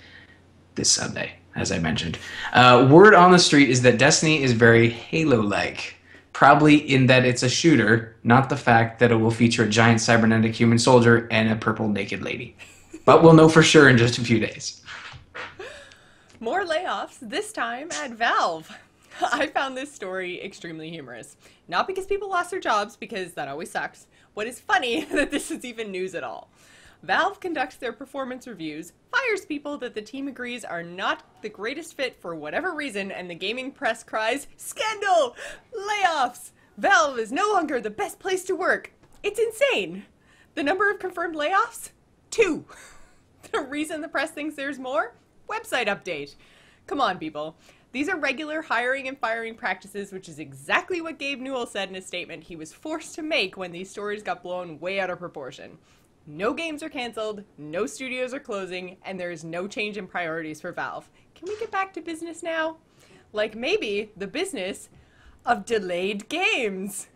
this Sunday, as I mentioned. Word on the street is that Destiny is very Halo-like, probably in that it's a shooter, not the fact that it will feature a giant cybernetic human soldier and a purple naked lady. But we'll know for sure in just a few days. More layoffs, this time at Valve. I found this story extremely humorous. Not because people lost their jobs, because that always sucks. What is funny that this is even news at all. Valve conducts their performance reviews, fires people that the team agrees are not the greatest fit for whatever reason, and the gaming press cries, "Scandal! Layoffs! Valve is no longer the best place to work." It's insane. The number of confirmed layoffs? 2. The reason the press thinks there's more? Website update. Come on, people. These are regular hiring and firing practices, which is exactly what Gabe Newell said in a statement he was forced to make when these stories got blown way out of proportion. No games are canceled, no studios are closing, and there is no change in priorities for Valve. Can we get back to business now? Like maybe the business of delayed games.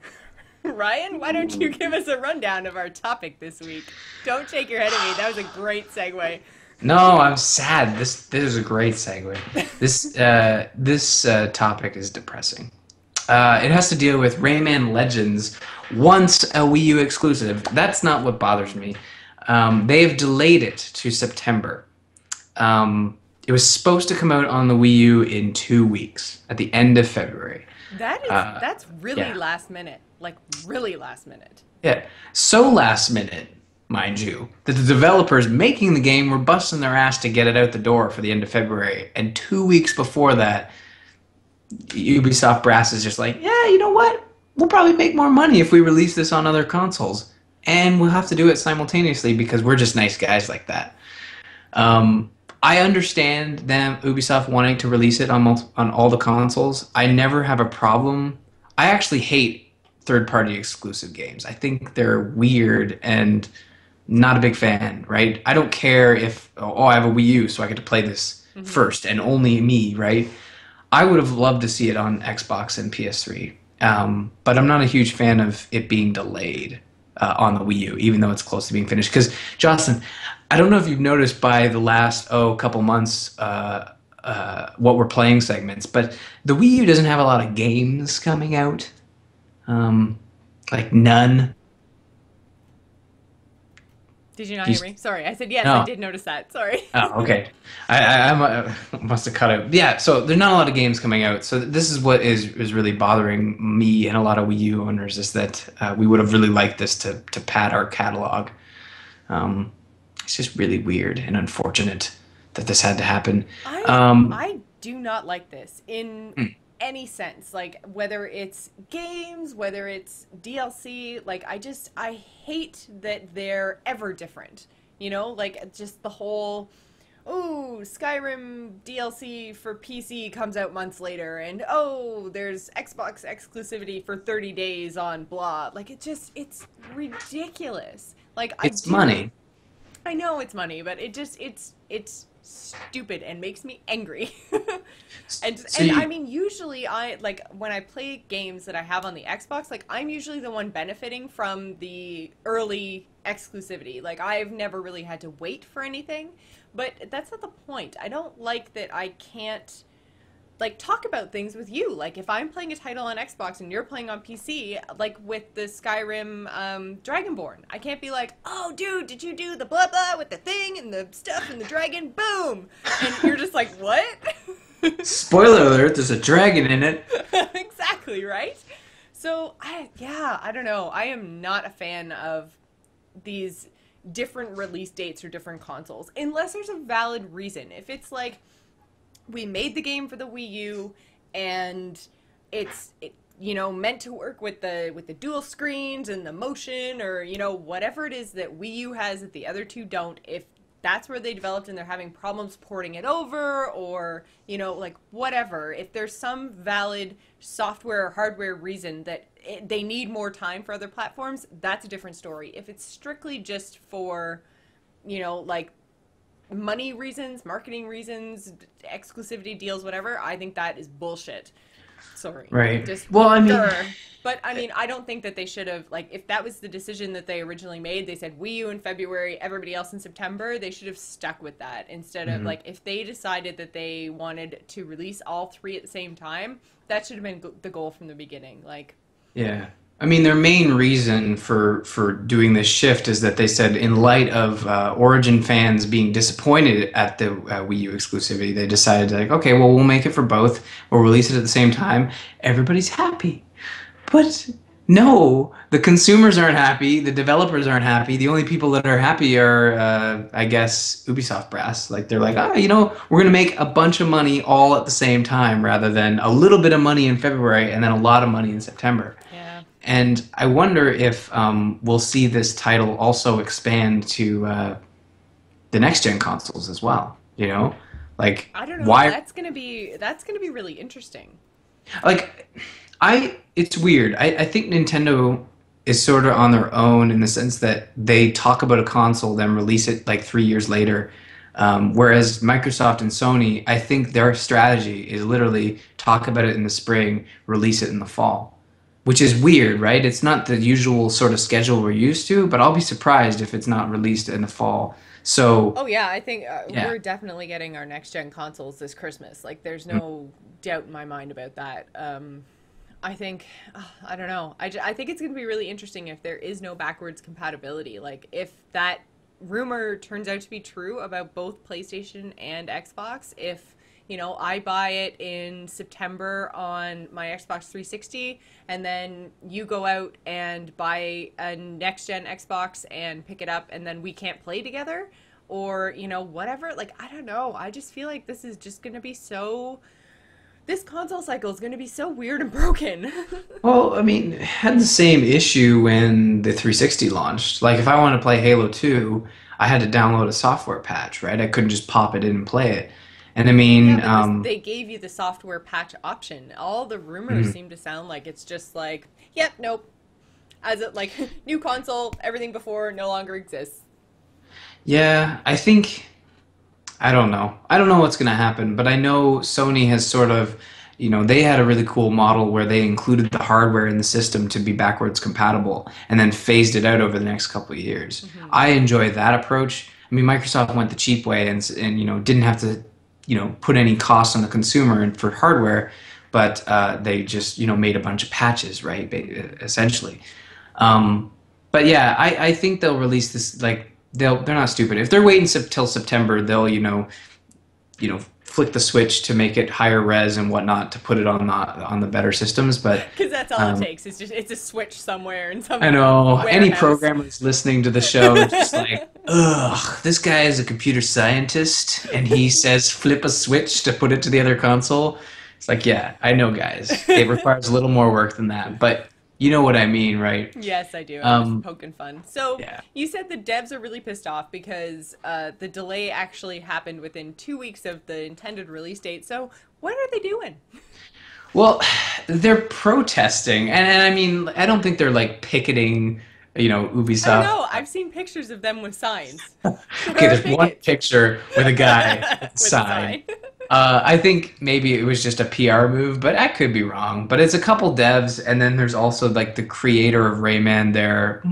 Ryan, why don't you give us a rundown of our topic this week? Don't shake your head at me. That was a great segue. No, I'm sad. This is a great segue. This topic is depressing. It has to deal with Rayman Legends, once a Wii U exclusive. That's not what bothers me. They've delayed it to September. It was supposed to come out on the Wii U in 2 weeks, at the end of February. That's really last minute. Like, really last minute. Yeah, so last minute, mind you, that the developers making the game were busting their ass to get it out the door for the end of February. And 2 weeks before that, Ubisoft brass is just like, yeah, you know what? We'll probably make more money if we release this on other consoles. And we'll have to do it simultaneously because we're just nice guys like that. I understand them, Ubisoft, wanting to release it on all the consoles. I never have a problem. I actually hate third-party exclusive games. I think they're weird and not a big fan, right? I don't care if, I have a Wii U, so I get to play this first and only me, right? I would have loved to see it on Xbox and PS3, but I'm not a huge fan of it being delayed. on the Wii U, even though it's close to being finished. Because Jocelyn, I don't know if you've noticed by the last couple months what we're playing segments, but the Wii U doesn't have a lot of games coming out. Um, like none. Did you not Do you, hear me? Sorry, I said yes. I no. did notice that. Sorry. Oh, okay. Must have cut it. Yeah, so there's not a lot of games coming out. So this is what is really bothering me and a lot of Wii U owners is that we would have really liked this to pad our catalog. Um, it's just really weird and unfortunate that this had to happen. I do not like this in any sense. Like whether it's games, whether it's DLC, like I hate that they're ever different. You know, like just the whole oh, Skyrim DLC for PC comes out months later and oh, there's Xbox exclusivity for 30 days on blah. Like it's ridiculous. Like It's money. I know it's money, but it's stupid and makes me angry. So And I you, mean usually I like when I play games that I have on the Xbox, like I'm usually the one benefiting from the early exclusivity. Like I've never really had to wait for anything, but that's not the point. I don't like that I can't like talk about things with you. Like if I'm playing a title on Xbox and you're playing on PC, like with the Skyrim Dragonborn, I can't be like, "Oh, dude, did you do the blah blah with the thing and the stuff and the dragon? Boom!" And you're just like, "What?" spoiler alert, there's a dragon in it. Exactly, right? So I don't know. I am not a fan of these different release dates for different consoles unless there's a valid reason. If it's like we made the game for the Wii U and you know meant to work with the dual screens and the motion or you know whatever it is that Wii U has that the other two don't, if that's where they developed and they're having problems porting it over or you know like whatever, if there's some valid software or hardware reason that they need more time for other platforms, that's a different story. If it's strictly just for you know like money reasons, marketing reasons, exclusivity deals, whatever, I think that is bullshit. Sorry. Right. Just Well, I mean, grr. But I mean, I don't think that they should have like if that was the decision that they originally made, they said Wii U in February, everybody else in September, they should have stuck with that instead of like if they decided that they wanted to release all three at the same time, that should have been the goal from the beginning. Like yeah. I mean, their main reason for doing this shift is that they said, in light of Origin fans being disappointed at the Wii U exclusivity, they decided like, okay, well, we'll make it for both. We'll release it at the same time. Everybody's happy, but no, the consumers aren't happy. The developers aren't happy. The only people that are happy are, I guess, Ubisoft brass. Like they're like, you know, we're gonna make a bunch of money all at the same time, rather than a little bit of money in February and then a lot of money in September. yeah. And I wonder if we'll see this title also expand to the next gen consoles as well. You know, like I don't know. why? That's gonna be really interesting. Like it's weird. I think Nintendo is sort of on their own in the sense that they talk about a console, then release it like 3 years later. Whereas Microsoft and Sony, I think their strategy is literally talk about it in the spring, release it in the fall. Which is weird, right? It's not the usual sort of schedule we're used to, but I'll be surprised if it's not released in the fall. So, Oh yeah, I think yeah. we're definitely getting our next gen consoles this Christmas. Like, there's no doubt in my mind about that. I think I don't know. I think it's going to be really interesting if there is no backwards compatibility. Like, if that rumor turns out to be true about both PlayStation and Xbox, if you know, I buy it in September on my Xbox 360, and then you go out and buy a next gen Xbox and pick it up, and then we can't play together, or, you know, whatever. Like, I don't know. I just feel like this is just going to be so. This console cycle is going to be so weird and broken. Well, I mean, it had the same issue when the 360 launched. Like, if I wanted to play Halo 2, I had to download a software patch, right? I couldn't just pop it in and play it. And I Yeah, mean, but they gave you the software patch option. All the rumors seem to sound like it's just like, yep, nope. As it like new console, everything before no longer exists. yeah, I think I don't know. I don't know what's going to happen, but I know Sony has sort of they had a really cool model where they included the hardware in the system to be backwards compatible and then phased it out over the next couple of years. Hmm. I enjoy that approach. I mean, Microsoft went the cheap way and didn't have to put any cost on the consumer and for hardware, but they just made a bunch of patches, right? Essentially. But yeah, I think they'll release this like they're not stupid. If they're waiting till September, they'll flick the switch to make it higher res and whatnot to put it on the better systems. But Because that's all it takes. It's a switch somewhere in some I know warehouse. any programmers listening to the show are just like, ugh, this guy is a computer scientist and he says flip a switch to put it to the other console. It's like, yeah, I know, guys. It requires a little more work than that, but you know what I mean, right? Yes, I do. I'm just poking fun. So Yeah. you said the devs are really pissed off because the delay actually happened within 2 weeks of the intended release date. So what are they doing? Well, they're protesting, and I mean, I don't think they're like picketing, I don't Ubisoft. know. I've seen pictures of them with signs. Okay, There are there's one pickets picture with a guy with a sign. sign. I think maybe it was just a PR move, but I could be wrong. But it's a couple devs, and then there's also like the creator of Rayman there,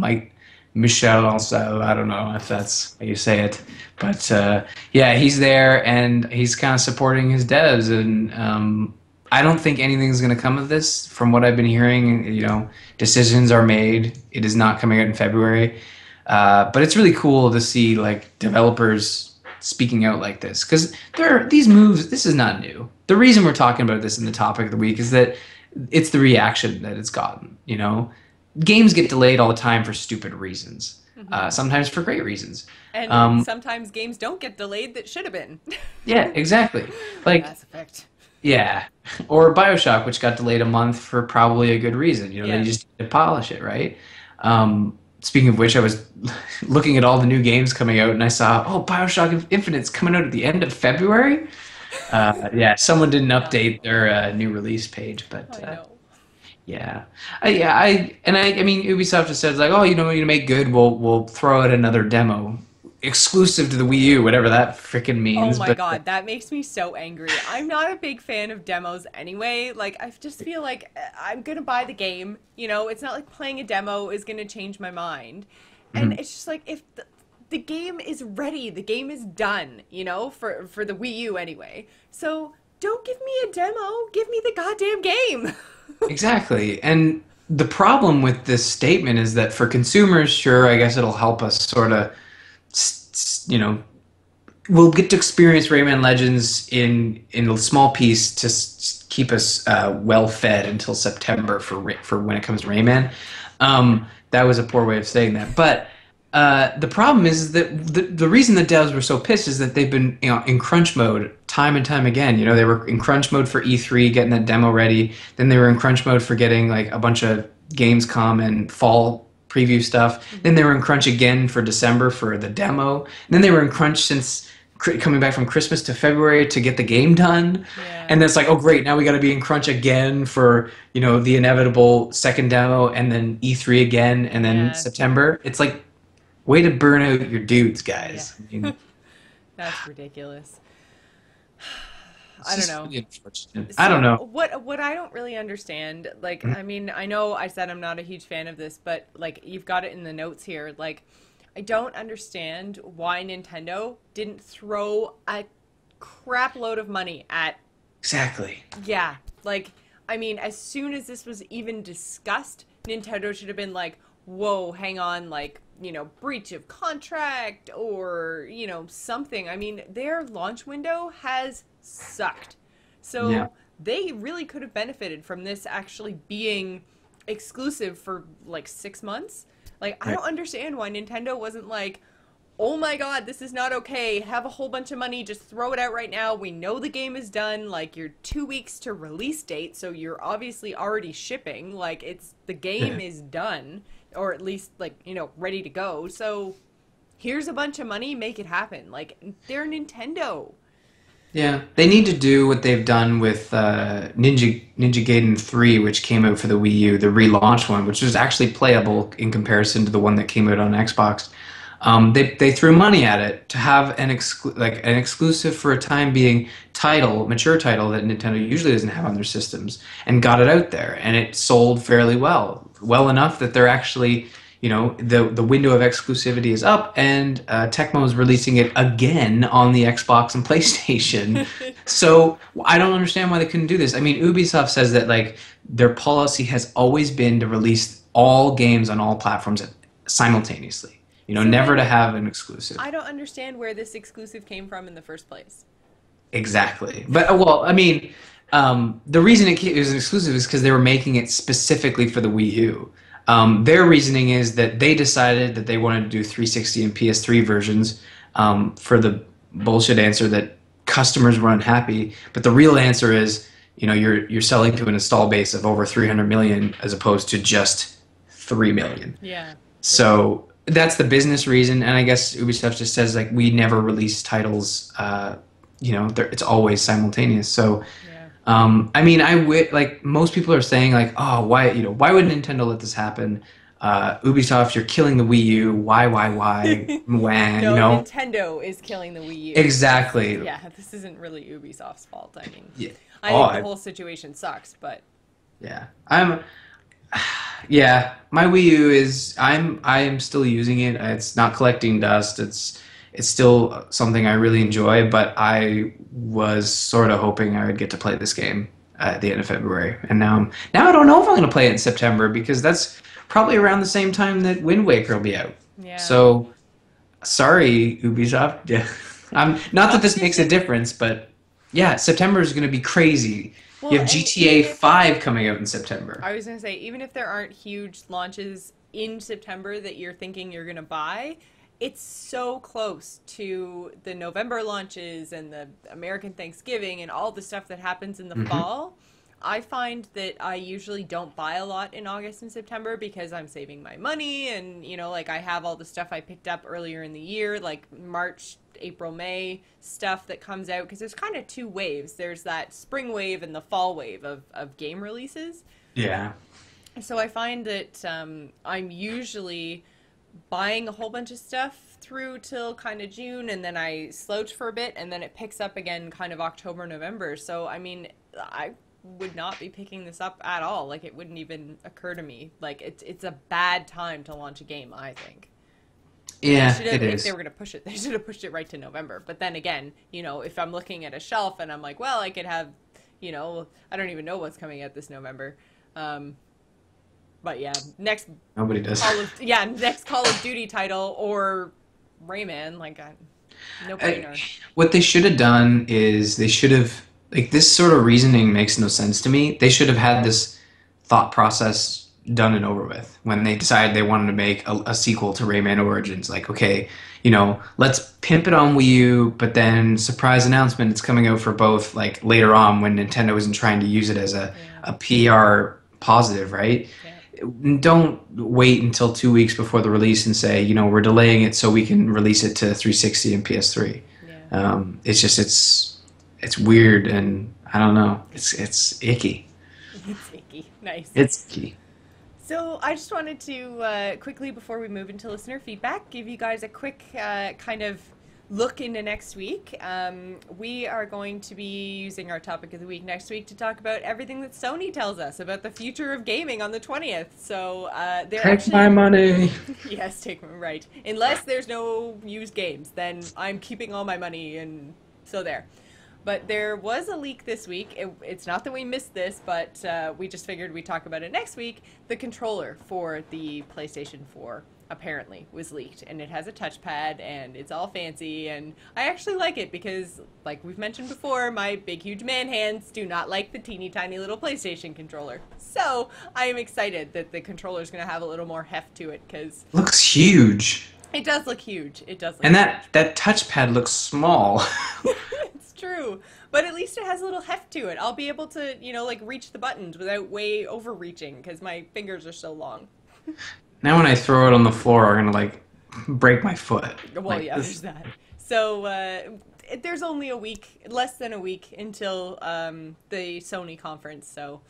Michel Ancel. I don't know if that's how you say it, but yeah, he's there and he's kind of supporting his devs, and I don't think anything's going to come of this. From what I've been hearing, decisions are made. It is not coming out in February, but it's really cool to see like developers speaking out like this because there are these moves. This is not new. The reason we're talking about this in the topic of the week is that it's the reaction that it's gotten. Games get delayed all the time for stupid reasons, sometimes for great reasons. And sometimes games don't get delayed that should have been. Yeah, exactly. Like, Mass Effect. yeah, or BioShock, which got delayed a month for probably a good reason. Yeah. They just need to polish it, right? Speaking of which, I was looking at all the new games coming out, and I saw, BioShock Infinite's coming out at the end of February. Yeah, someone didn't update their new release page, but I know. yeah, I mean, Ubisoft just says like, you make good, we'll throw out another demo exclusive to the Wii U, whatever that freaking means. Oh my But god, that makes me so angry. I'm not a big fan of demos anyway. Like, I just feel like I'm gonna buy the game. It's not like playing a demo is gonna change my mind. And it's just like, if the game is ready, the game is done, for the Wii U anyway. So don't give me a demo, give me the goddamn game. exactly, and the problem with this statement is that for consumers, sure, I guess it'll help us sort of, we'll get to experience Rayman Legends in a small piece to keep us well fed until September for when it comes to Rayman. That was a poor way of saying that, but the problem is that the reason the devs were so pissed is that they've been in crunch mode time and time again. They were in crunch mode for E3, getting that demo ready. Then they were in crunch mode for getting like a bunch of Gamescom and fall preview stuff. Then they were in crunch again for December for the demo. And then they were in crunch since coming back from Christmas to February to get the game done. Yeah. And then it's like, oh great, now we got to be in crunch again for the inevitable second demo, and then E3 again, and then Yeah. September. It's like, way to burn out your dudes, guys. Yeah. I mean, That's ridiculous. it's I don't just know. really unfortunate. I don't know. What I don't really understand, like, I mean, I know I said I'm not a huge fan of this, but like, you've got it in the notes here. Like, I don't understand why Nintendo didn't throw a crap load of money at, Exactly. yeah, like, I mean, as soon as this was even discussed, Nintendo should have been like, whoa, hang on, like, breach of contract or, something. I mean, their launch window has sucked. So Yeah. they really could have benefited from this actually being exclusive for like 6 months. Like, I Right. don't understand why Nintendo wasn't like, oh my god, this is not okay. Have a whole bunch of money, just throw it out right now. We know the game is done. Like, you're 2 weeks to release date, so you're obviously already shipping. Like, the game is done, or at least, like, ready to go. So here's a bunch of money, make it happen. Like, they're Nintendo. Yeah, they need to do what they've done with Ninja Gaiden 3, which came out for the Wii U, the relaunched one, which was actually playable in comparison to the one that came out on Xbox. They threw money at it to have an exclusive for a time being title, mature title that Nintendo usually doesn't have on their systems, and got it out there, and it sold fairly well enough that they're actually, the window of exclusivity is up, and Tecmo is releasing it again on the Xbox and PlayStation. So I don't understand why they couldn't do this. I mean, Ubisoft says that like their policy has always been to release all games on all platforms simultaneously. So Never to have an exclusive. I don't understand where this exclusive came from in the first place. Exactly. But, well, I mean, the reason it was an exclusive is because they were making it specifically for the Wii U. Their reasoning is that they decided that they wanted to do 360 and PS3 versions for the bullshit answer that customers were unhappy. But the real answer is, you're selling to an install base of over 300 million as opposed to just 3 million. Yeah. So that's the business reason, and I guess Ubisoft just says like we never release titles. It's always simultaneous. So, Yeah. I mean, like most people are saying like, oh, why would Nintendo let this happen? Ubisoft, you're killing the Wii U. Why, when? No, Nintendo is killing the Wii U. Exactly. Yeah, this isn't really Ubisoft's fault. I mean, Yeah. I think the whole situation sucks, but Yeah, yeah, my Wii U I am still using it. It's not collecting dust. It's still something I really enjoy, but I was sort of hoping I would get to play this game at the end of February. And now I don't know if I'm going to play it in September because that's probably around the same time that Wind Waker will be out. yeah. So sorry, Ubisoft. Yeah. Not that this makes a difference, but yeah, September is going to be crazy. Well, You have and GTA even if- 5 coming out in September. I was going to say, even if there aren't huge launches in September that you're thinking you're going to buy, it's so close to the November launches and the American Thanksgiving and all the stuff that happens in the Mhm. fall. I find that I usually don't buy a lot in August and September because I'm saving my money and, like I have all the stuff I picked up earlier in the year, like March, April, May stuff that comes out because there's kind of two waves. There's that spring wave and the fall wave of game releases. Yeah. So I find that I'm usually buying a whole bunch of stuff through till kind of June, and then I slouch for a bit, and then it picks up again kind of October, November. So, I mean, I would not be picking this up at all. Like, it wouldn't even occur to me. Like, it's a bad time to launch a game, I think. Yeah, If it is. they were going to push it, they should have pushed it right to November. But then again, if I'm looking at a shelf and I'm like, well, I could have, I don't even know what's coming out this November. But yeah, next Nobody does. next Call of Duty title or Rayman, no brainer. What they should have done is they should have, like, this sort of reasoning makes no sense to me. They should have had this thought process done and over with when they decided they wanted to make a sequel to Rayman Origins. Like, okay, let's pimp it on Wii U, but then surprise announcement, it's coming out for both, like, later on when Nintendo isn't trying to use it as a PR positive, right? Yeah. Don't wait until 2 weeks before the release and say, we're delaying it so we can release it to 360 and PS3. Yeah. It's weird, and I don't know. It's icky. It's icky. Nice. It's icky. So I just wanted to quickly, before we move into listener feedback, give you guys a quick kind of look into next week. We are going to be using our topic of the week next week to talk about everything that Sony tells us about the future of gaming on the 20th. So Take my money. Yes, take my right. Unless there's no used games, then I'm keeping all my money, and so there. But there was a leak this week. It's not that we missed this, but we just figured we'd talk about it next week. The controller for the PlayStation 4 apparently was leaked, and it has a touchpad, and it's all fancy, and I actually like it because, like we've mentioned before, my big, huge man hands do not like the teeny tiny little PlayStation controller. So I am excited that the controller is going to have a little more heft to it because Looks huge. it does look huge. It does look And huge. that touchpad looks small. It's true, but at least it has a little heft to it. I'll be able to, reach the buttons without way overreaching because my fingers are so long. Now when I throw it on the floor, I'm gonna break my foot. Well, Like, yeah, there's that. So there's only less than a week until the Sony conference. So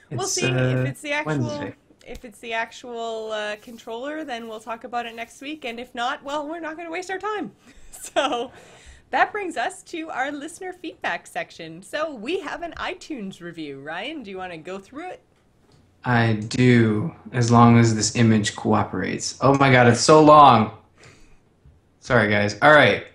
we'll It's, see if it's the actual Wednesday. If it's the actual controller, then we'll talk about it next week. And if not, well, we're not going to waste our time. So that brings us to our listener feedback section. So we have an iTunes review. Ryan, do you want to go through it? I do, as long as this image cooperates. Oh my god, it's so long. Sorry, guys. All right.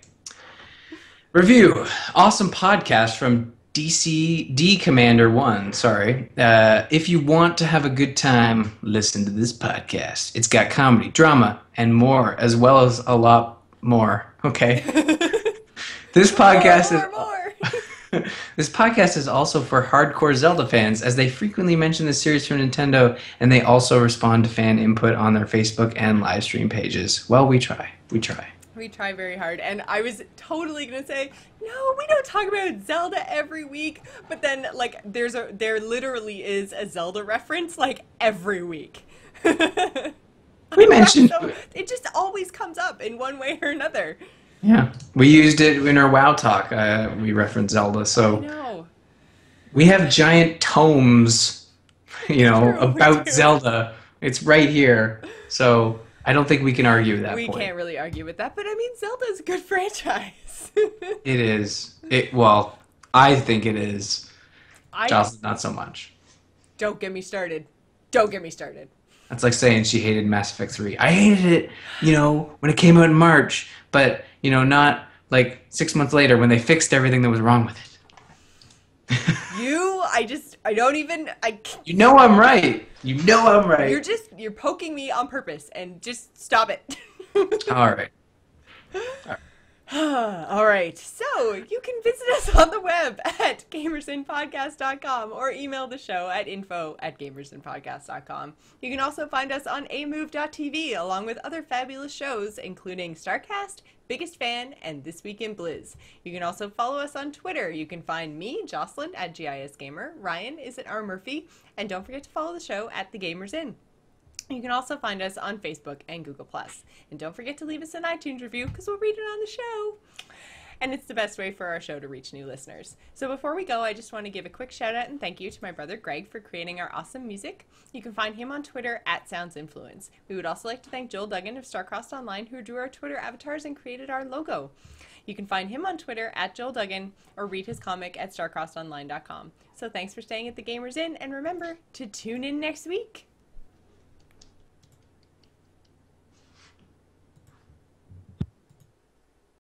Review. Awesome podcast from D Commander 1. Sorry. If you want to have a good time, listen to this podcast. It's got comedy, drama, and more, as well as a lot more. Okay? This podcast more. This podcast is also for hardcore Zelda fans, as they frequently mention the series from Nintendo, and they also respond to fan input on their Facebook and live stream pages. Well, we try. We try. We try very hard, and I was totally gonna say, no, we don't talk about Zelda every week, but then, like, there literally is a Zelda reference, like, every week. We mentioned... So it just always comes up in one way or another. Yeah, we used it in our WoW talk. We referenced Zelda, so I know. We have giant tomes, about do. Zelda. It's right here, so I don't think we can argue with that We point. can't really argue with that, but I mean, Zelda's a good franchise. It is. Well, I think it is. Jocelyn, not so much. Don't get me started. Don't get me started. That's like saying she hated Mass Effect 3. I hated it, when it came out in March, but, not like 6 months later when they fixed everything that was wrong with it. I don't even, You know I'm right. You know I'm right. You're poking me on purpose, and just stop it. All right. All right, so you can visit us on the web at gamersinpodcast.com or email the show at info@gamersinpodcast.com. You can also find us on amove.tv along with other fabulous shows, including Starcast, Biggest Fan, and This Week in Blizz. You can also follow us on Twitter. You can find me, Jocelyn, at GISGamer. Ryan is at R. Murphy. And don't forget to follow the show at The Gamers Inn. You can also find us on Facebook and Google+. And don't forget to leave us an iTunes review, because we'll read it on the show. And it's the best way for our show to reach new listeners. So before we go, I just want to give a quick shout out and thank you to my brother Greg for creating our awesome music. You can find him on Twitter at SoundsInfluence. We would also like to thank Joel Duggan of Starcrossed Online, who drew our Twitter avatars and created our logo. You can find him on Twitter at Joel Duggan or read his comic at starcrossedonline.com. So thanks for staying at the Gamers Inn, and remember to tune in next week.